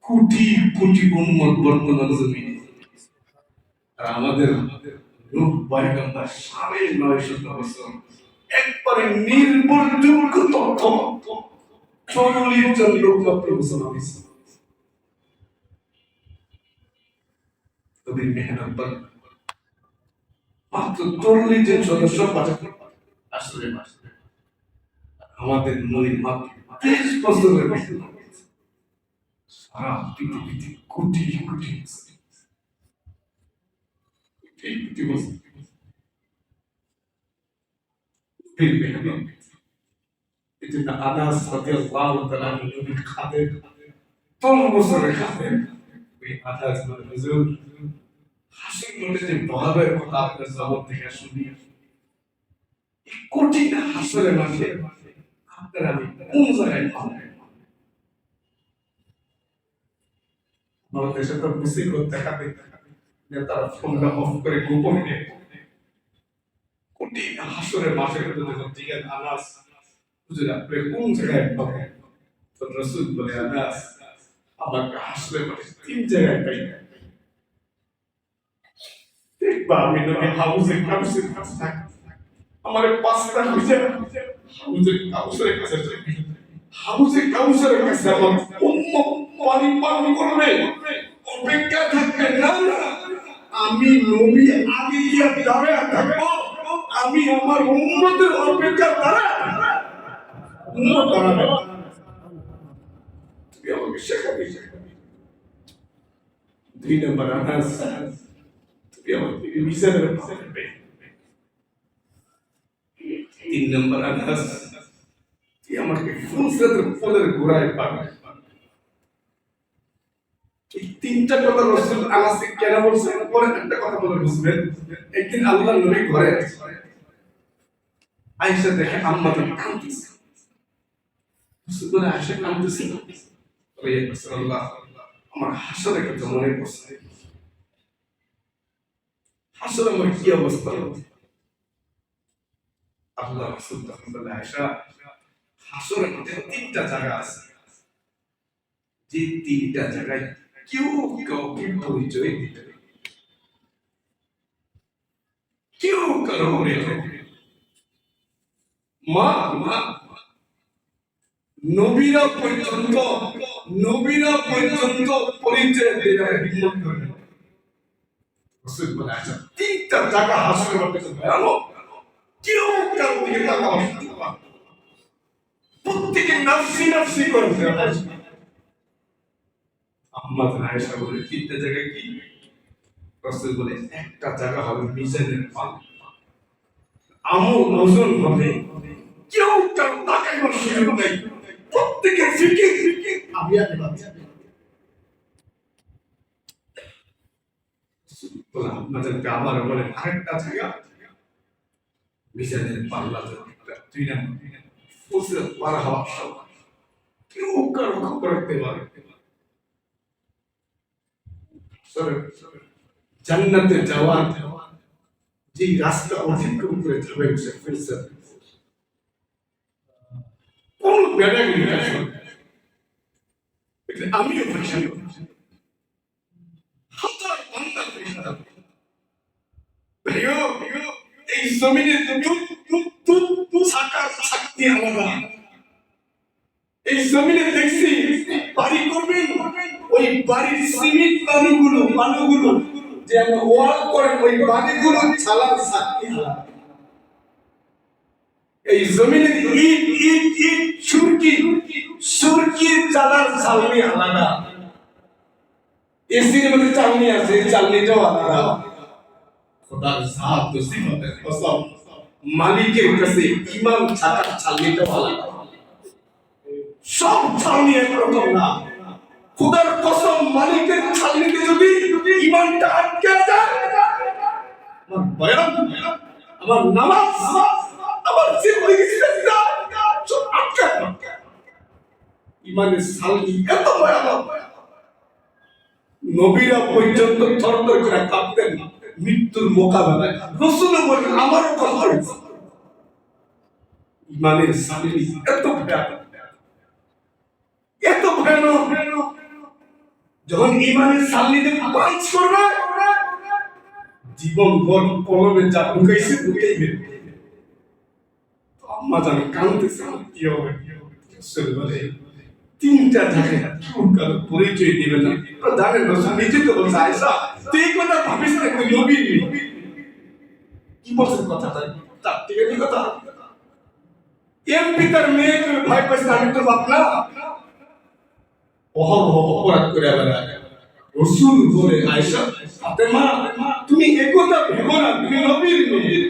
কোটি কোটি উম্মত বর্তমান জমিনে, আর আমাদের নূহ পয়গম্বর 950 বছর একবারে নির্ভরযোগ্য তথ্য 40 জন লোক মাত্র ঘোষণা হয়েছে। তবে মেহনত মাত্র 40 জন সদস্য আসলে আমাদের নবী মাত্র 30 বছরের মেহনত, সারা পৃথিবীতে কোটি কোটি বছর এজন্য আনাস রাদিয়াল্লাহু তাআলা নবীর খাদেম, 10 বছরের খাদেম। ওই আনাস বলে, হুজুর হাসির মধ্যে যে ভয়াবহ কথা আপনার জবান থেকে শুনি, এই কঠিন হাসরের মাঠে আপনার আমি কোন জায়গায় পাবো? আমাদের দেশে তো মুসিবত দেখা দিতে নেতারা ফোনটা অফ করে গোপনে কঠিন হাসরের মাঠে যখন জিজ্ঞেস আনাস, হুজুর আপনি কোন জায়গায় পাবেন? তো রাসূল বলে, আনাস আমাকে হাসরের মাঠে 3 জায়গায় পাই। দেখবা আমি নবী হাউজে কাউসারের কাছে থাকি, আমার 5টা খুঁজে হাউজে কাউসারের কাছে যাই, হাউজে কাউসারের কাছে আমার উম্মত পানি পান করবে, অপেক্ষা থাকবে না, আমি নবী আগে গিয়ে দাঁড়ায় থাকবো, আমি আমার উম্মতের অপেক্ষা দাঁড়ায় উম্মত দাঁড়াবে। তুমি আমাকে শেখাবে। 2 নম্বর আনাস, তুমি আমাকে মিজানের পাবে। 3 নম্বর আনাস, তুই আমাকে ফুলসরাতের ফুলের গোড়ায় পাবে। এই 3টা কথা রাসূল আনাসকে কেন বলছেন? পরে একটা কথা বলে বুঝবেন। একদিন আল্লাহর নবী ঘরে আয়েশা দেখে আম্মা তো কাঁদতেছে, রাসূল বলে, আয়েশা কাঁদতেছে? বলে, ইয়া রাসূলুল্লাহ, আমার হাসরের কথা মনে পড়ছে, হাসরে আমার কি অবস্থা হবে? আল্লাহ রাসূল তখন বলে, আয়েশা হাসরের মধ্যে 3টা জায়গা আছে, যে 3টা জায়গায় কেউ কাউকে পরিচয় দিতে পারবে। করে মা মা নবীরা পর্যন্ত পরিচয় দেওয়ার হিম্মত করে রাসূল বলে আচ্ছা তিনটা জায়গা হাসরের মধ্যে ভয়ানক কেউ কারো দিকে তাকাও না প্রত্যেকে নাফসি নাফসি করছে আম্মা আয়েশা বলে তিনটা জায়গা কি রাসূল বলে একটা জায়গা হবে মিজানের পাল্লা আমল ওজন হবে কেউ কারো তাকাইবার সুযোগ নাই প্রত্যেকের ফিকির আমি আগে বাচ্চা বলে আপনাদেরকে আবার বলে আরেকটা জায়গা মিজানের পাল্লা তুই না ফুসরে পার হওয়ার সময় কেউ কারো খবর রাখতে পারে জান্নাতে যাওয়ার যে রাস্তা অতিক্রম করে যাবে সে ফেরসা কোন ব্যাটাগরি আছে আমিও পরিষ্কার হাজার বান্দা পরিষ্কার ভাইও এই জমিনে তু সাকার শক্তি আলাদা এই জমিনে দেখছি বাড়ি করবেন ওই বাড়ির সিমেন্ট বালুগুলো যে আমরা ওয়াল করেন ওই বাড়িগুলো ছালার শক্তি আলাদা এই জমিনে ইট সুরকি চালার চালনি আলাদা এসির মধ্যে চালনি আছে চালনিটাও আলাদা খোদার জাত তো সিফাতের কসম মালিকের কাছে ঈমান থাকার চালনিটাও আলাদা সব চালনি একরকম না খোদার কসম মালিকের চালনিতে যদি ঈমানটা আটকে যায় আমার বয়ান আমার নামাজ আমার জিন্দেগি সব আটকে ঈমানের চালনি এত ভয়ানক নবীরা পর্যন্ত থরথর করে কাঁপতেন মৃত্যুর মোকাবেলায় রাসূল বলেন আমারও কষ্ট হয়েছে ঈমানের চালনি এত ভয়ানক যখন ঈমানের চালনিতে পাঞ্চ করবে জীবন ভর কলমে যা ঢুকাইছে ঢুকাইবে আম্মা জানে কাঁদতেছে কি হবে রাসূল বলে তিনটা জায়গায় কেউ কারো পরিচয় দিবে না জানেন রাসূল নিজে তো বলছে আয়েশা তুই কথা ভাবিস না তুই নবী কি বলছেন কথা তার থেকে কি কথা এমপি তার মেয়েকে ভয় পাইছে আমি তো বাপ না অপরাধ করে বেড়ায় রাসূল বলে আয়েশা ফাতেমা তুমি একথা ভেবো না তুমি নবীর মেয়ে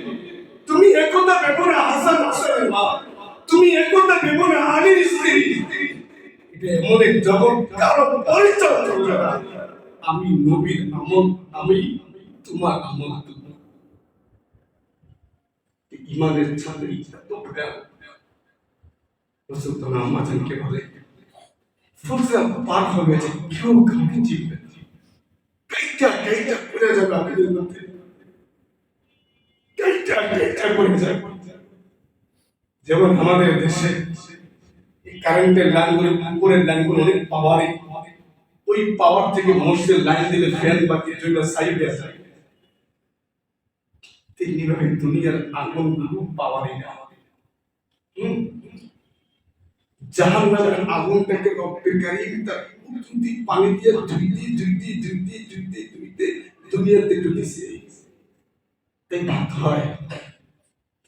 তুমি একথা ভেবো না হাসান হোসেনের মা তুমি একথা ভেবো না আলীর স্ত্রী এটা এমন এক জগৎ কারো পরিচয় চলবে না আমি নবীর আমল আমি তোমার আমল ঈমানের ছাত্রী এত ভয়ানক রাসূল তো আম্মা জানকে বলে ফুরসা পার হবে যে কেউ কাউকে চিনবে কাইটা করে যাবে আপনাদের মধ্যে কাইটা করে যাবে যেমন আমাদের দেশে কারেন্টের লাইনগুলো উপরের লাইনগুলো অনেক পাওয়ারে ওই পাওয়ার থেকে মসজিদের লাইন দিলে ফ্যান বাকি দুইটা সাইডে যায় তেমনিভাবে দুনিয়ার আগুনগুলো পাওয়ারই না জাহান্নামের আগুনটাকে রব্বে কারীম তার কুদরতি পানি দিয়ে ধুইতে দুনিয়াতে ঢুকেছে তাই ভাত হয়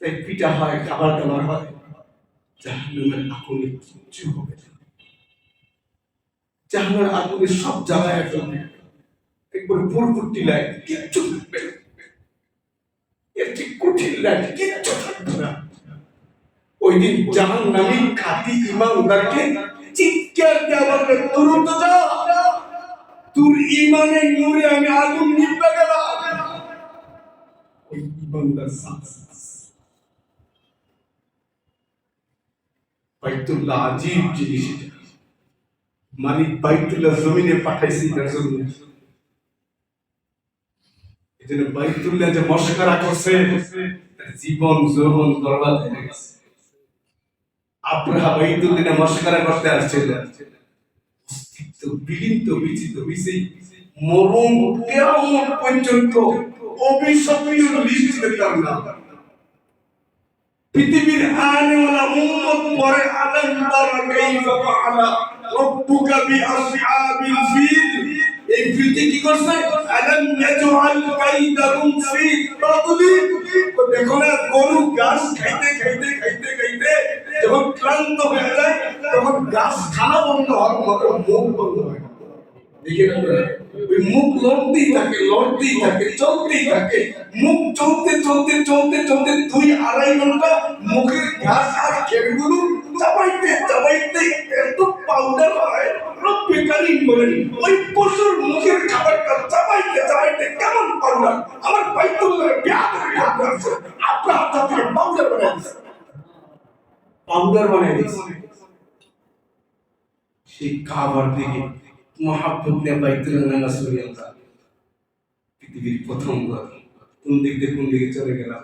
তাই পিঠা হয় খাবার দাবার হয় জাহান্নামের আগুনে কিচ্ছু হবে না জাহান্নামের আগুনে সব জ্বালায় একবার পুরপুরটি লাগে কিচ্ছু থাকবে না এর ঠিক কঠিন লাগে কিচ্ছু থাকবে না ওই দিন জাহান্নামী খাঁটি ঈমানদারকে চিৎকার দিয়ে বলবে তুরন্ত যা তোর ঈমানের নূরে আমি আগুন নিভে গেলাম ওই ঈমানদার বাইতুল্লাহ আজীব জিনিস মালিক বাইতুল্লাহ জমিনে পাঠাইছি তার জন্য এজন্য বাইতুল্লাহ যে মশকরা করছে জীবন যৌবন বরবাদ হয়ে গেছে আব্রাহা বাইতুল্লাহ মশকরা করতে আসছিল অস্তিত্ব বিলীন বিচিত বিসি মরণ কিয়ামত পর্যন্ত অভিশপ্ত লিখিত তার নাম পৃথিবীর আনেওয়ালা উম্মত পরে আলাম তারা কাইফা ফাআলা রাব্বুকা বিআসহাবিল ফিল। এই ফিলটি কি করছে? আলাম ইয়াজআল কাইদাহুম ফি তাদলিল। দেখো না, গরু ঘাস খাইতে খাইতে খাইতে খাইতে যখন ক্লান্ত হয়ে যায় তখন ঘাস খাওয়া বন্ধ হয়, মাত্র মুখ বন্ধ হয়। দেখেন আপনারা, ওই মুখ লড়তেই থাকে, লড়তেই থাকে, চলতেই থাকে। মুখ চলতে চলতে চলতে চলতে 2-2.5 ঘন্টা মুখের ঘাস আর খেরগুলো চাবাইতে চাবাইতে এত পাউডার হয়। রব্বে কারীম বলেন, ওই পশুর মুখের খাবারটা চাবাইতে চাবাইতে কেমন পাউডার! আমার বাইতুল্লাহর বিয়াদব আছে, আপনার হাত থেকে পাউডার বানাই দিছে, পাউডার বানাই দিছে। সেই কাবার দিকে মহাব্বত নিয়ে বাইতুল্লাহ নামাজ পড়ি আমরা। পৃথিবীর প্রথম ঘর, কোন দিক দিয়ে কোন দিকে চলে গেলাম।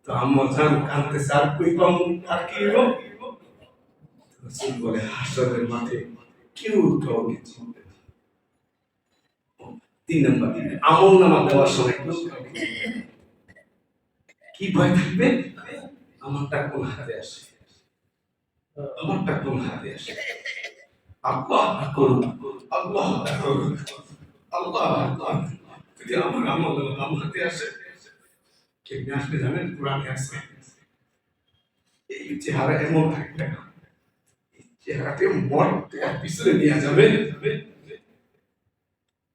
তো আম্মা জান কাঁদতেছে, আর কই পাম, আর কি হলো? রাসূল বলে, হাসরের মাঠে কেউ কাউকে চিনবে না। 3 নাম্বার, আমল নামা দেওয়ার সময় কেউ কাউকে চিনবে না। কি ভয় থাকবে? আমারটা কোন হাতে আসে, আমারটা কোন হাতে আসে। আল্লাহ করুন, আল্লাহ করুন, আল্লাহ করুন। যদি আমার আমল আমার হাতে আসে, কেমনি আসবে জানেন? কোরআনে আছে, এই চেহারা এমন থাকবে না, এই চেহারাকে মরতে আর পিছনে নিয়ে যাবে,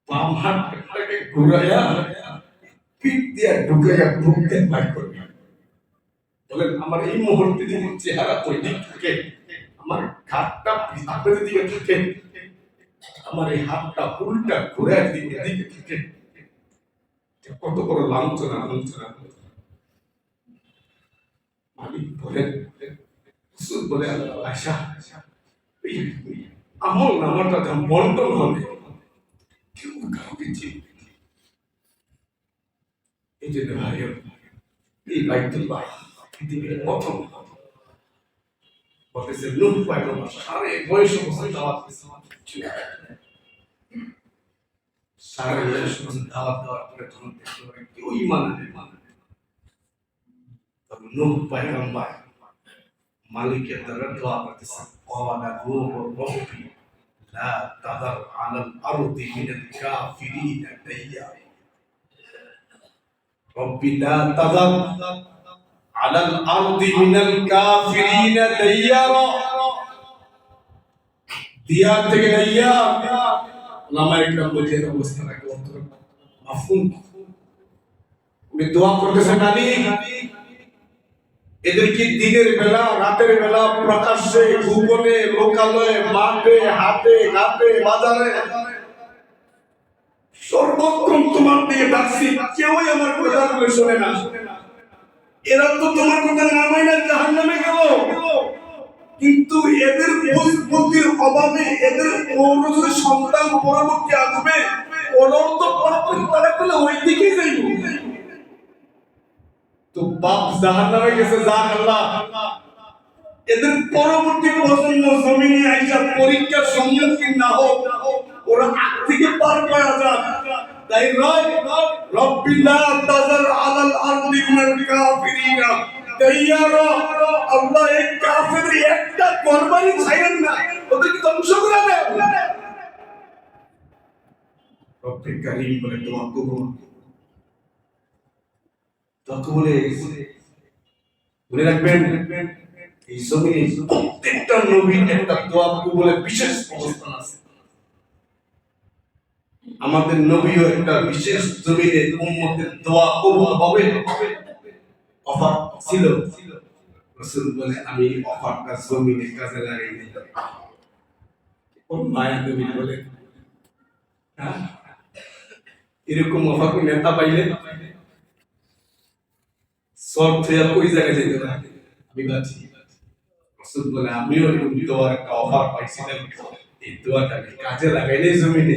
বাম হাতটাকে ঘুরাইয়া পিঠ দিয়ে ঢুকাইয়া বুক দিয়ে বাইর করবে। বলেন, আমার এই মুহূর্তে যদি চেহারা ওই দিক থাকে, আমার হাতটা আপনাদের দিকে থাকে, আমার এই হাতটা উল্টা ঘুরে দিকে দিকে থাকে, কত বড় লাঞ্ছনা লাঞ্ছনা। মালিক বলেন, রাসূল বলে, আয়েশা আমল নামাটা যা বন্টন হবে, কেউ কাউকে চিনবে না। এই জন্য ভাই, এই বাইতুল্লাহ পৃথিবীর প্রথম বলতেছে নূহ পয়গম্বর 9.5 বছর দাওয়াত দিয়েছে। 9.5 বছর দাওয়াত দেওয়ার পরে তখন কেউ ঈমান আনে। তখন নূহ পয়গম্বর মালিকের দ্বারা দোয়া করতেছে, ওয়ালা নূহ রব্বি লা তাযার আলাল আরদি মিনাল কাফিরিনা দাইয়ারা। রব্বি লা তাযার আলাল আরদি মিনাল কাফিরিনা দাইয়ারা। দিয়ার থেকে দাইয়ার, উলামা ইকরাম বলেন অবস্থা রাখে অন্তর মাফহুম। উনি দোয়া করতেছেন, মালিক এদেরকে দিনের বেলা, রাতের বেলা, প্রকাশ্যে, গোপনে, লোকালয়ে, মাঠে, হাটে, ঘাটে, বাজারে সর্বক্ষণ তোমার দিকে ডাকছি, কেউই আমার কথাগুলো শোনে না। এরা তো তোমার কথা না মাইনা জাহান্নামে গেল। কিন্তু এদের বুদ্ধির অভাবে, এদের যদি সন্তান পরবর্তী আসবে, ওরাও তো তারা পেলে ওই দিকেই যাইব। তো বাপ জাহান্নামে গেছে, জান আল্লাহ এদের পরবর্তী প্রজন্ম জমিনে আইসা পরীক্ষার সম্মুখীন না হোক, ওরা আগ থেকে পার পাওয়া যাক। তাই রব্বি লা তাযার আলাল আরদি মিনাল কাফিরিনা দাইয়ারা। আল্লাহ এই কাফেরদের একটা করবানি ছাইরেন না, ওদেরকে ধ্বংস করে দেন। রব্বে কারীম বলে দোয়া কবুল, দোয়া কবুল হয়ে গেছে। মনে রাখবেন, এই জমিনে প্রত্যেকটা নবীর একটা দোয়া কবুলের বিশেষ অবস্থান আছে। আমাদের নবীও একটা বিশেষ জমিনে উম্মতের দোয়া কবুল হবে অফার ছিল। রাসূল বলে, আমি অফারটা জমিনে কাজে লাগাই দিলাম। কোন মায়া নবী বলে, হ্যাঁ এরকম অফার কোন নেতা পাইলে সব থেকে ওই জায়গায় যেতে না। আমি বাঁচি। রাসূল বলে, আমিও এরকম দোয়ার একটা অফার পাইছিলাম, এই দোয়াটা আমি কাজে লাগাইলে জমিনে,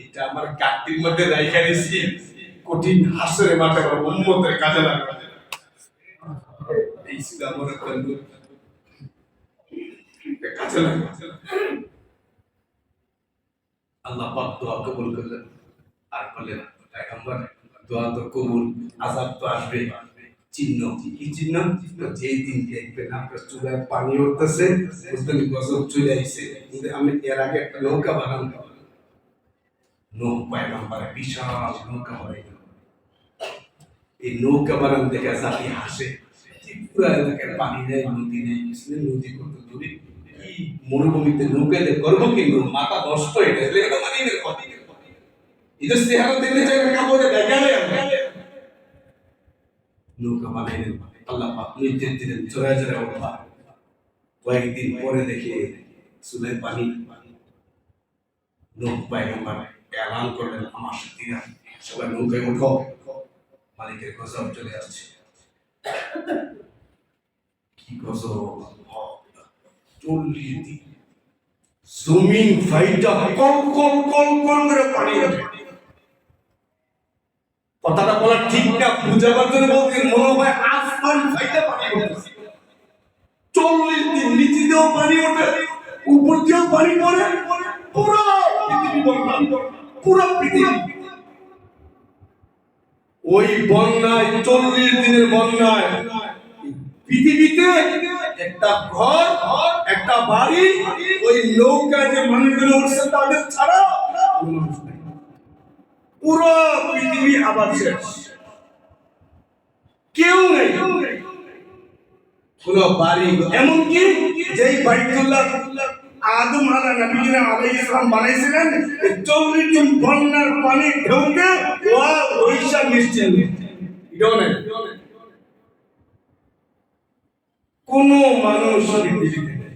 এটা আমার গাঁটির মধ্যে রাইখা দিয়েছি, কঠিন হাসরে মাঠে আমার উম্মতের কাজে লাগাবো। এই ছিল আমার একটা কাজে লাগাবো। আল্লাহ পাক দোয়া কবুল করলেন, আর বললেন, পয়গম্বর দোয়া তো কবুল, আযাব তো আসবে, চিহ্ন। কি চিহ্ন? যেই দিন দেখবেন আপনার চুলায় পানি উঠতেছে, বুঝবেন গজব চলে আইছে। কিন্তু আমি এর আগে একটা নৌকা বানান, নৌকা পয়গম্বরে বিশাল নৌকা বানাইল। এই নৌকা বানান দেখে জাতি হাসে, পুরা এলাকায় পানি নেই, নদী নেই, নদী কত দূরে, এই মরুভূমিতে নৌকা দিয়ে করবো কিন্তু মাথা নষ্ট হয়ে গেছে। এটা মানে এই যে চেহারা দিলে চাই কাপড়ে দেখা নেই, নৌকা বানাইলেন। আল্লাহ পাক নির্দেশ দিলেন জোরে জোরে ওঠা। কয়েকদিন পরে দেখে চুলায় পানি, নূহ পয়গম্বর এলান করলেন, আমার সাথীরা সবাই নৌকায় ওঠো, মালিকের গজব চলে আসছে। কি গজব! 40 দিন জমিন ফাইটা কল কল কল কল করে পানি ওঠে। কথাটা বলা ঠিক না, বুঝাবার জন্য বলতে মনে হয় আসমান ফাইটা পানি ওঠে। 40 দিন নিচে দিয়েও পানি ওঠে, উপর দিয়েও পানি পড়ে, পুরো পৃথিবী বন্যা, পুরো পৃথিবী। ওই বন্যায় 40 দিনের বন্যায় পৃথিবীতে একটা ঘর, একটা বাড়ি, ওই নৌকায় যে মানুষগুলো উঠছে তাদের ছাড়া পুরো পৃথিবী আবার শেষ, কেউ নেই। কোন বাড়ি, এমনকি যেই বাইতুল্লাহ আদম আলাইহিস সালাম বানাইছিলেন, 40 দিন বন্যার পানি ঢেউকে ওইসব নিশ্চিত কোন মানুষ পৃথিবীতে নেই।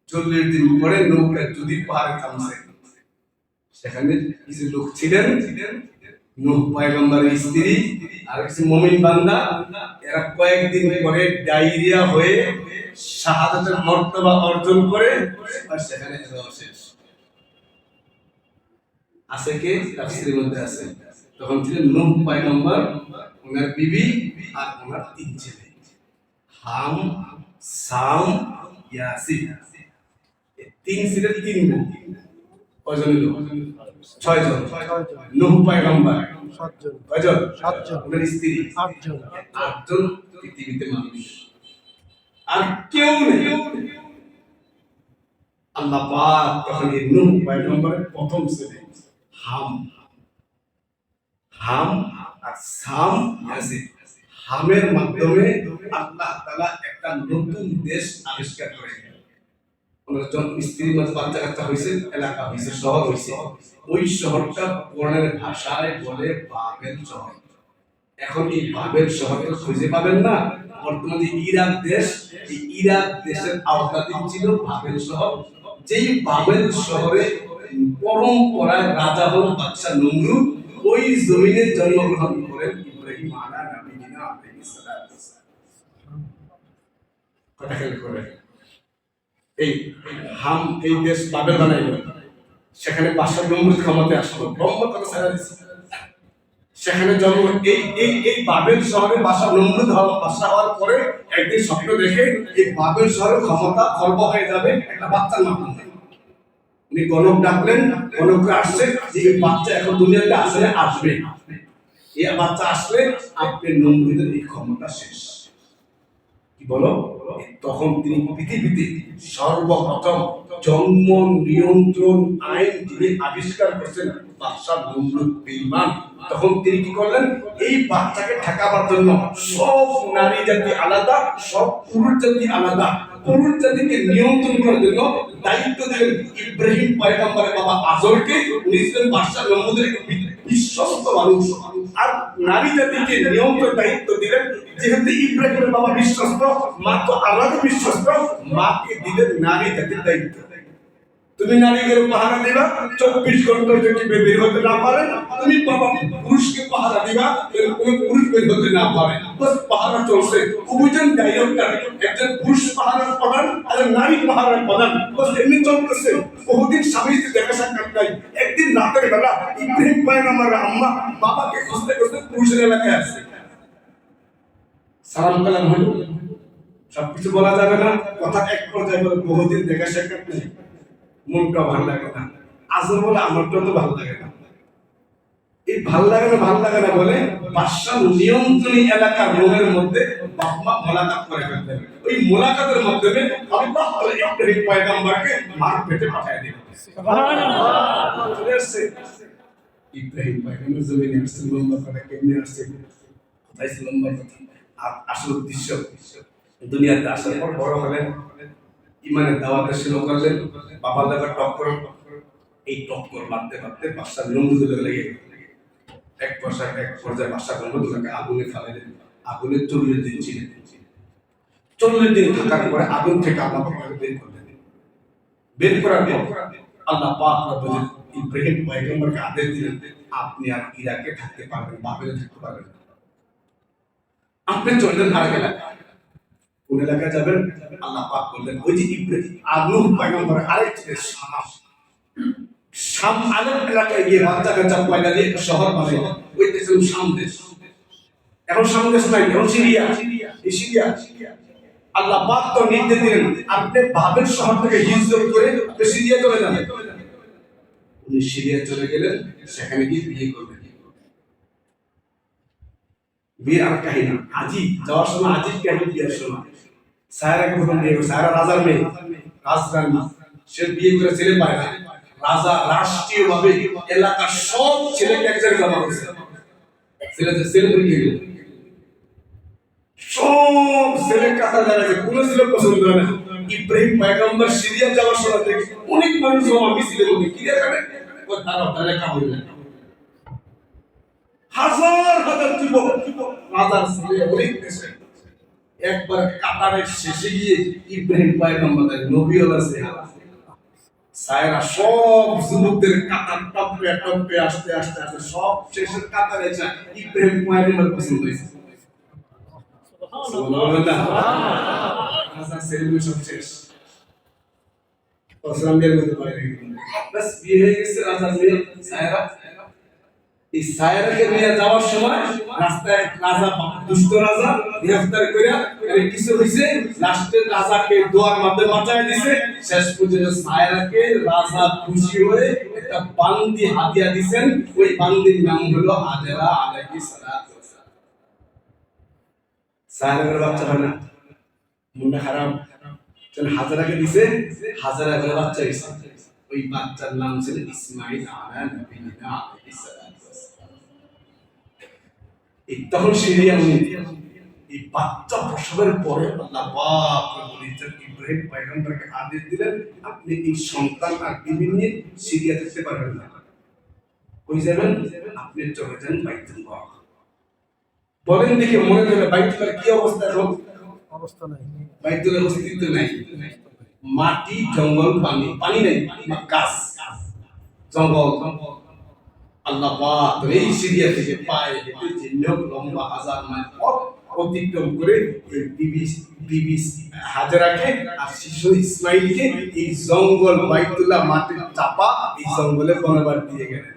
40 দিন পরে নৌকা যদি পাহাড়ে থামছে, সেখানে কিছু লোক ছিলেন, নূহ পয়গম্বরের স্ত্রী আর কিছু মুমিন বান্দা, এরা কয়েকদিন পরে ডায়রিয়া হয়ে শাহাদাতের মর্তবা অর্জন করে আর সেখানে শেষ। আছে কে? তাফসীরের মধ্যে আছে, তখন ছিলেন নূহ পয়গম্বর, ওনার বিবি আর ওনার 3 ছেলে, হাম, সাম, ইয়াসিন। এই 3 ছেলের 3 বউ। কয়জন লোক? 6 জন। নূহ পয়গম্বর 7 জন। কয়জন? 7 জন। ওনার স্ত্রী 8 জন। 8 জন পৃথিবীতে মানুষ, আর কেউ নেই। আল্লাহ পাক তখন এই নূহ পয়গম্বরের প্রথম ছেলে হাম, হাম আর সাম, ইয়াসিন, হামের মাধ্যমে আল্লাহ তাআলা একটা নতুন দেশ আবিষ্কার করে। ওনার জন্ম, স্ত্রীর মাঝে বাচ্চা কাচ্চা হয়েছে, এলাকা হয়েছে, শহর হয়েছে। ওই শহরটা কোরআনের ভাষায় বলে বাবেল শহর। এখন এই বাবেল শহরটা খুঁজে পাবেন না। বর্তমানে ইরাক দেশ, এই ইরাক দেশের আওতাধীন ছিল বাবেল শহর। যেই বাবেল শহরে পরম্পরায় রাজা হল বাদশা নমরুদ। ওই জমিনে জন্মগ্রহণ করেন ইব্রাহিম আলাইহিস সালাম। কথা খেয়াল করেন, এই হাম এই দেশ বাবেল বানাইল, সেখানে বাদশা নমরুদ ক্ষমতায় আসলো, ব্রহ্ম কথা ছাড়া দিচ্ছে। সেখানে জন্ম, এই বাবেল শহরে বাদশা নমরুদ বাদশা হওয়ার পরে একদিন স্বপ্ন দেখে এই বাবেল শহরের ক্ষমতা খর্ব হয়ে যাবে একটা বাচ্চার মাধ্যমে। উনি গণক ডাকলেন, গণক আসছে যে এই বাচ্চা এখন দুনিয়াতে আসলে আসবে, এই বাচ্চা আসলে আপনি নমরুদের এই ক্ষমতা শেষ। কি বলো? তখন তিনি পৃথিবীতে সর্বপ্রথম জন্ম নিয়ন্ত্রণ আইন যিনি আবিষ্কার করছেন বাদশা নমরুদ বেঈমান। তখন তিনি কি করলেন? এই বাচ্চাকে ঠেকাবার জন্য সব নারী জাতি আলাদা, সব পুরুষ জাতি আলাদা, পুরুষ জাতিকে নিয়ন্ত্রণ করার জন্য দায়িত্ব দিলেন ইব্রাহিম পয়গম্বরের বাবা আজরকে। উনি ছিলেন বাদশা নমরুদের বিশ্বস্ত মানুষ। আর নারী জাতিকে নিয়ন্ত্রণ দায়িত্ব দিলেন, যেহেতু ইব্রাহিমের বাবা বিশ্বস্ত, মা তো আল্লাহর বিশ্বস্ত, মাকে দিলেন নারী জাতির দায়িত্ব। তুমি নারীদের পাহারা দিবা, 24 ঘন্টা যদি বের হতে না পারে, তুমি বাবা পুরুষকে পাহারা দিবা, কোনো পুরুষ বের হতে না পারে, বাস পাহারা চলছে। অভিযান ডাইরেক্টর, একজন পুরুষ পাহারার প্রধান আর নারী পাহারার প্রধান, বাস এমনি চলতেছে। বহুদিন স্বামী স্ত্রী দেখা সাক্ষাৎ নাই। একদিন রাতের বেলা ইব্রাহিম পয়গম্বরের আম্মা বাবাকে খুঁজতে খুঁজতে পুরুষের এলাকায় আসছে। সালাম কালাম হইল, সবকিছু বলা যাবে না, কথা এক পর্যায়ে বলে বহুদিন দেখা সাক্ষাৎ নেই, মনটা ভালো লাগে না। আজর বলে আমারটা তো ভালো লাগে না। এই ভাল লাগে না বলে বাদশাহ নিয়ন্ত্রণী এলাকার রোমের মধ্যে বাপ-মা মোলাকাত করে ফেলতেন। ওই মোলাকাতের মাধ্যমে আল্লাহ তাআলা ইব্রাহিম পয়গম্বরকে মার পেটে পাঠিয়ে দিলেন। সুবহানাল্লাহ। চলে আসছে ইব্রাহিম পয়গম্বর জমিনে আসছে, লম্বা কথা কেমনে আসছে, কোথায় ছিল লম্বা কথা। আর আসল উদ্দেশ্য দুনিয়াতে আসার পর বড় হলেন, ইমানের দাওয়াতে শুরু করলেন, বাবার লাগা টক্কর, এই টক্কর মারতে মারতে বাদশাহ নমরুদের লেগে গেল। এক পর্যায়ে বাদশাহ নমরুদকে আগুনে ফেলাইলেন। আগুনে 40 দিন ছিলেন। 40 দিন থাকার পরে আগুন থেকে আল্লাহ পাক বের করলেন। বের করার পর আল্লাহ পাক রব্বুল ইব্রাহিম পয়গম্বরকে আদেশ দিলেন, আপনি আর ইরাকে থাকতে পারবেন, বাবেলে থাকতে পারবেন না। আপনি চললেন আরেক এলাকায়। কোন এলাকায় যাবেন? আল্লাহ পাক বললেন, ওই যে ইব্রাহিম আগুন পয়গম্বরের আরেক ছেলে শাম আলেম এলাকায় গিয়ে বাচ্চা কাচ্চা পয়দা দিয়ে একটা শহর বানাইলেন। ওই দেশ হলো শাম দেশ। এখন শাম দেশ নাই, এখন সিরিয়া। এই সিরিয়া আল্লাহ পাক তো নির্দেশ দিলেন, আপনি বাবেল শহর থেকে হিজরত করে আপনি সিরিয়া চলে যান। উনি সিরিয়া চলে গেলেন, সেখানে গিয়ে বিয়ে করলেন। বিয়ে আর কাহিনী আজি যাওয়ার সময় আজি কাহিনী বিয়ের সময় সায়রাকে প্রথম বিয়ে করে। সায়রা রাজার মেয়ে, রাজরানী। সে বিয়ে করে ছেলে পায় না। রাজা রাষ্ট্রীয় ভাবে এলাকার সব ছেলেকে এক জায়গায় জমা করেছে। ছেলে পরীক্ষা গেল, সব ছেলে কাটা দাঁড়াচ্ছে, কোন ছেলে পছন্দ হয় না। ইব্রাহিম পয়গম্বর সিরিয়া যাওয়ার সময় থেকে অনেক মানুষ জমা মিছিলে বলে কি দেখাবে ও তারা কামড় না। হাজার যুবক রাজার ছেলে অনেক দেশে একবার কাতারের শেষে গিয়ে ইব্রাহিম পয়গম্বরের নবী হয়েছে। সায়রা সব যুবকদের কাতার টপকে টপকে আস্তে আস্তে আস্তে সব শেষের কাতারে যায় ইব্রাহিম পয়গম্বর পছন্দ হয়েছে। সুবহানাল্লাহ। হাজার ছেলে সব শেষ। ওসলামের মধ্যে বাইরে বাস বিয়ে হয়ে গেছে রাজার মেয়ে সায়রা। এই সায়রাকে নিয়ে যাওয়ার সময় রাস্তায় রাজা, দুষ্ট রাজা গ্রেফতার করে কিছু হইছে, লাস্টে রাজাকে দোয়ার মধ্যে বাঁচায় দিয়েছে। শেষ পর্যন্ত সায়রাকে রাজা খুশি হয়ে একটা বান্দি হাদিয়া দিবেন। ওই বান্দির নাম হলো হাজেরা আলাইহিস সালাতু ওয়াস সালাম। সায়রার বাচ্চা হয় না, মনটা খারাপ। হাজেরাকে দিছে, হাজেরা করে বাচ্চা হইছে। ওই বাচ্চার নাম ছিল ইসমাঈল আলাইহিস সালাম। তখন সিরিয়া এই বাচ্চা প্রসবের পরে আল্লাহ পাক বলেছেন ইব্রাহিম পয়গম্বরকে আদেশ দিলেন, আপনি এই সন্তান আর বিবি নিয়ে সিরিয়া থাকতে পারবেন না। কই যাবেন? আপনি চলে যান বাইতুল্লাহ। বলেন দেখি মনে ধরে বাইতুল্লাহ কি অবস্থা? অবস্থা নাই, বাইতুল্লাহ অস্তিত্ব নাই। মাটি, জঙ্গল, পানি, পানি নাই, গাছ, জঙ্গল। আল্লাহ পাক এই সিরিয়া থেকে পায়ে হেঁটে জিন্নক লম্বা হাজার মাইল পথ অতিক্রম করে বিবি হাজেরাকে আর শিশু ইসমাইলকে এই জঙ্গল বাইতুল্লাহ মাটির চাপা এই জঙ্গলে বনবাস দিয়ে গেলেন।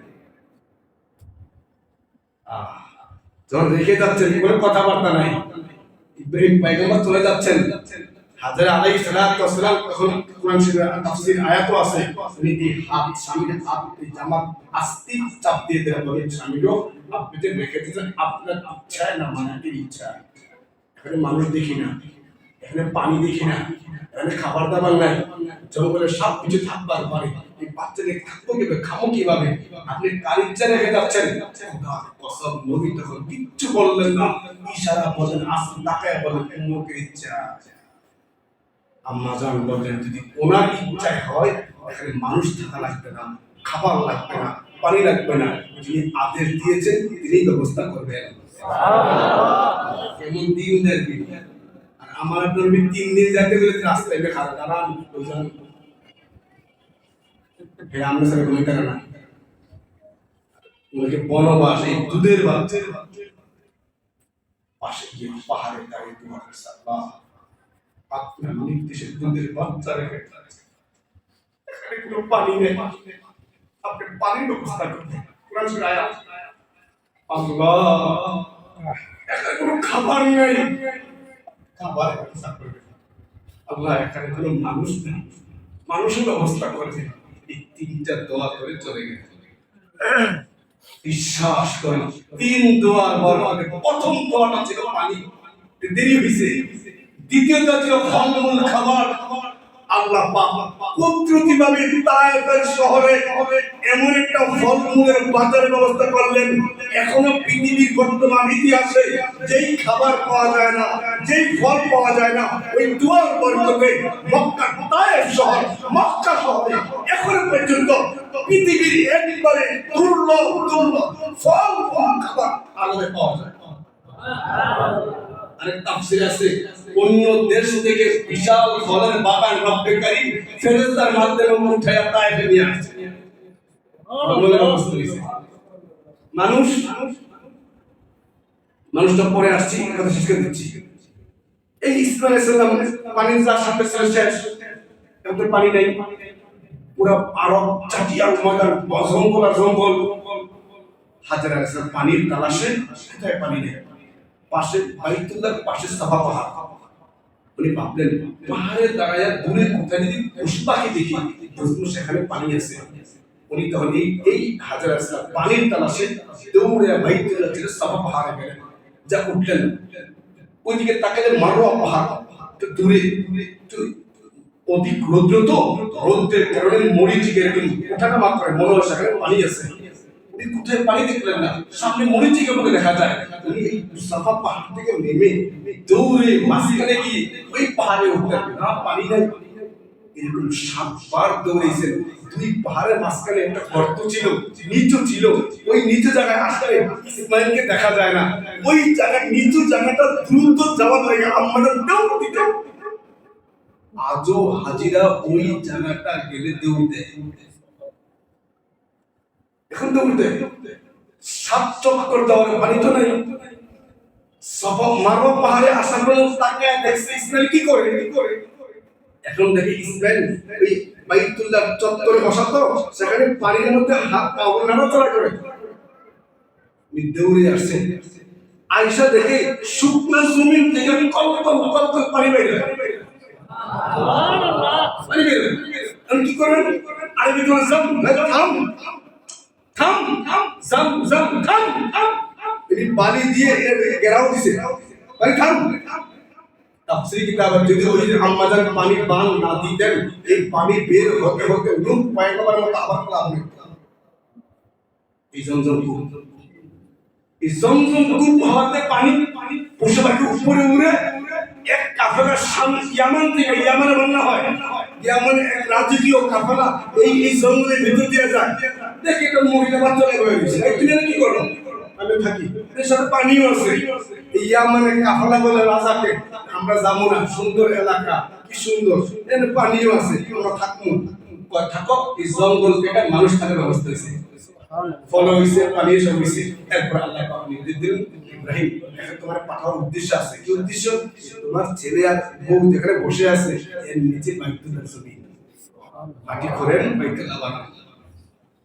যখন রেখে যাচ্ছেন কোনো কথাবার্তা নাই, ইব্রাহিম পয়গম্বর চলে যাচ্ছেন, হাজেরা আলাইহিস সালাতু ওয়াস সালাম তখন কোরআন শরীফের তাফসীর আয়াতও আছে, উনি এই হাত স্বামীর হাত এই জামাত আস্তি চাপ দিয়ে দেন, বলে স্বামীরও আপনি যে রেখে দিয়েছেন আপনার ইচ্ছায় না মানাকে ইচ্ছা। এখানে মানুষ দেখি না, এখানে পানি দেখি না, এখানে খাবার দাবার নাই, জঙ্গলে সব কিছু থাকবার পারে। এই বাচ্চাকে থাকবো কিভাবে, খাবো কিভাবে? আপনি কার ইচ্ছা রেখে যাচ্ছেন? কসম নবী তখন কিচ্ছু বললেন না, ইশারা বলেন, আসল তাকায় বলেন উম্মতের ইচ্ছা। আম্মা জান বলেন যদি ওনার ইচ্ছায় হয় এখানে মানুষ থাকা লাগবে না, খাবার লাগবে না, পানি লাগবে না, যিনি আদেশ দিয়েছেন তিনি ব্যবস্থা করবেন। কেমন দিন দেখবি? আর আমার নবী 3 দিন যেতে গেলে রাস্তায় খারাপ দাঁড়ান ওইজন হে আমরা সাথে ঘুমাইতে না, ওনাকে বনবাস এই দুধের বাচ্চা পাশে গিয়ে পাহাড়ে দাঁড়িয়ে তোমার সাল্লাহ আপনার নির্দেশে দুধের বাচ্চা রেখে এখানে কোনো পানি নেই, আপনি পানির ব্যবস্থা করবেন। কোরআন শরীফ আয়াত, আল্লাহ এখানে কোনো খাবার নেই, খাবার ব্যবস্থা করবেন। আল্লাহ এখানে কোনো মানুষ নেই, মানুষের ব্যবস্থা করবেন। এই 3টা দোয়া করে চলে গেলেন। বিশ্বাস করেন, 3 দোয়ার বরকতে প্রথম দোয়াটা ছিল পানি, দেরি হইছে। দ্বিতীয়টা ছিল ফলমূল খাবার। আল্লাহ পাক কুদরতিভাবে তায়েফের শহরে এমন একটা ফলমূলের বাজারের ব্যবস্থা করলেন, এখনো পৃথিবীর বর্তমান ইতিহাসে যেই খাবার পাওয়া যায় না, যেই ফল পাওয়া যায় না, ওই দুয়ার বরকতে মক্কা তায়েফ শহর, মক্কা শহরে এখনো পর্যন্ত পৃথিবীর একবারে দুর্লভ ফল খাবার আলাদা পাওয়া যায়। আরেক তাফসীর আছে, অন্য দেশ থেকে বিশাল ফলের বাগান রব্বে কারীম ফেরেশতার মাধ্যমে উঠায়া তায়েফে নিয়ে আসছে। ফলমূলের অবস্থা হইছে। মানুষটা পরে আসছি, কথা শেষ করে দিচ্ছি। এই ইসমাইল আলাইহিস সালাম পানির যার সাথে শেষ, এখন তো পানি নাই, পুরো আরব চাটিয়াল ময়দান জঙ্গল আর জঙ্গল। হাজার আলাইহিস সালাম পানির তালাশে, কোথায় পানি নেই। পাশে বাইতুল্লাহর পাশে সাফা পাহাড়। উনি ভাবলেন পাহাড়ের দাঁড়ায় দূরে কোথায় যদি পশু পাখি দেখি, বুঝবো সেখানে পানি আছে। উনি তখন এই হাজার আলাইহিস সালাম পানির তালাশে দৌড়ে বাইতুল্লাহ থেকে সাফা পাহাড়ে গেলেন। যা উঠলেন, ওইদিকে তাকালে মারওয়া পাহাড়, তো দূরে অধিক রৌদ্র, তো রৌদ্রের কারণে মরিচিকে এরকম ওঠানামা করে, মনে হয় সেখানে পানি আছে। উনি কোথায় পানি দেখলেন না, সামনে মরিচিকে মধ্যে দেখা যায়। উনি এই সাফা পাহাড় থেকে নেমে দৌড়ে মাঝখানে গিয়ে ওই পাহাড়ে উঠলেন, না পানি নাই। এরকম 7 বার দৌড়েছেন। 2 পাহাড়ের মাঝখানে একটা গর্ত ছিল, নিচু ছিল। ওই নিচু জায়গায় আসলে ইসমাইলকে দেখা যায় না। ওই জায়গায় নিচু জায়গাটা দ্রুত যাওয়ার লাগে আমাদের দৌড় দিতে। আজও হাজিরা ওই জায়গাটা গেলে দৌড় দেয়, এখন দৌড় দেয়। 7 চক্কর দেওয়ার পানি তো নাই। সাফা মারওয়া পাহাড়ে আসার পর তাকে দেখছে ইসমাইল কি করে। এখন দেখে ইসমাইল ওই বাইতুল্লাহ চত্বরে বসা, তো সেখানে পানির মধ্যে হাত পা নাড়াচাড়া করে। দৌড়ে আসছে, আয়েশা দেখে শুকনো জমিন থেকে কলকল পানি বের হয়। পানি বের হয়, আমি কি করবেন? আরবি বলে থাম থাম থাম জাম থাম। তিনি বালি দিয়ে ঘেরাও দিছে, পানি থাম। তাফসীর কিতাবে যদি ওই আম্মাজান পানি বান না দিতেন, এই পানি বের হতে হতে নূহ পয়গম্বরের মতো আবার লাভ হতো। এই জমজম কূপ হওয়াতে পানি পশু পাখি উপরে উড়ে এক কাফেলা ইয়ামান থেকে, ইয়ামানে বন্যা হয়, ইয়ামানে এক রাজকীয় কাফেলা এই জঙ্গলের ভিতর দিয়ে যায়। দেখে একটা মহিলা বাচ্চা হয়ে গেছে, এই তুমি কি করো? আমি থাকি, এর সাথে পানিও আছে। ইয়ামানে কাফেলা বলে রাজাকে, আমরা যাবো না, সুন্দর এলাকা, কি সুন্দর, এর পানিও আছে, আমরা থাকবো। থাকো, এই জঙ্গল কেটে মানুষ থাকার ব্যবস্থা হয়েছে, ফল হয়েছে, পানি সব হয়েছে। এরপর আল্লাহ পাক নির্দেশ দিলেন, ইব্রাহিম এখন তোমার পাঠানোর উদ্দেশ্য আছে। কি উদ্দেশ্য? তোমার ছেলে আর বউ যেখানে বসে আছে এর নিচে বাইতুল্লাহ ছবি, মাটি খোঁড়েন, বাইতুল্লাহ বানান।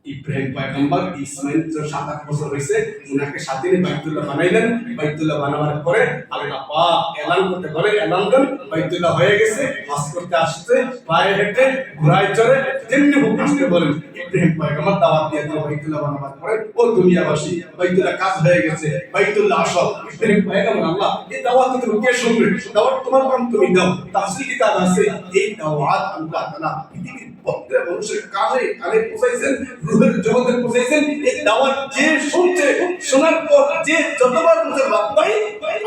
ইব্রাহিম পয়গম্বর ইসমাইল 7-8 বছর হয়েছে, উনাকে সাথে নিয়ে বাইতুল্লাহ বানাইলেন। বাইতুল্লাহ বানাবার পরে আল্লাহ পাক এলান করতে বলে, এলান দেন বাইতুল্লাহ হয়ে গেছে। হজ করতে আসছে, পায়ে হেঁটে, ঘোড়ায় চড়ে, যেমনি হোক আসতে বলেন। ইব্রাহিম পয়গম্বর দাওয়াত দিয়ে দিল বাইতুল্লাহ বানাবার পরে, ও দুনিয়াবাসী, বাইতুল্লাহ কাজ হয়ে গেছে, বাইতুল্লাহ আসো। ইব্রাহিম পয়গম্বর, আল্লাহ এই দাওয়াত তুমি কে শুনবে? দাওয়াত তোমার কাম, তুমি দাও। তাফসীর কিতাব আছে, এই দাওয়াত আল্লাহ তাআলা পৃথিবীর প্রত্যেক মানুষের কানে কানে পৌঁছাইছেন, রূহের জগতে পৌঁছাইছেন। এই দাওয়াত যে শুনছে, শোনার পর যে যতবার বলছে লাব্বাই,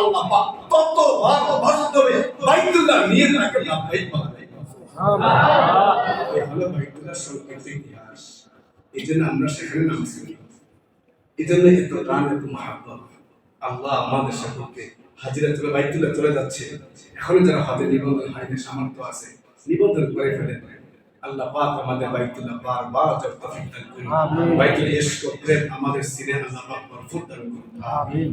আল্লাহ পাক ততবার বাস্তবে বাইতুল্লাহ নিয়ে তাকে লাব্বাই বলে। এই হলো বাইতুল্লাহ সংক্ষিপ্ত ইতিহাস। এই জন্য আমরা সেখানে নামাজ পড়ি, এই জন্য এত টান, এত মহাব্বত। আল্লাহ আমাদের সাথে হাজিরা চলে বাইতুল্লাহ চলে যাচ্ছে। এখন যারা হজে নিবন্ধন হয়নি, সামর্থ্য আছে, নিবন্ধন করে ফেলেন। আল্লাহ পাক আমাদের বাইতুল্লাহ বারবার তৌফিক দান করুন। বাইতুল ইশক প্রেম আমাদের সিনে আল্লাহ পাক ভরপুর দান করুন। আমিন।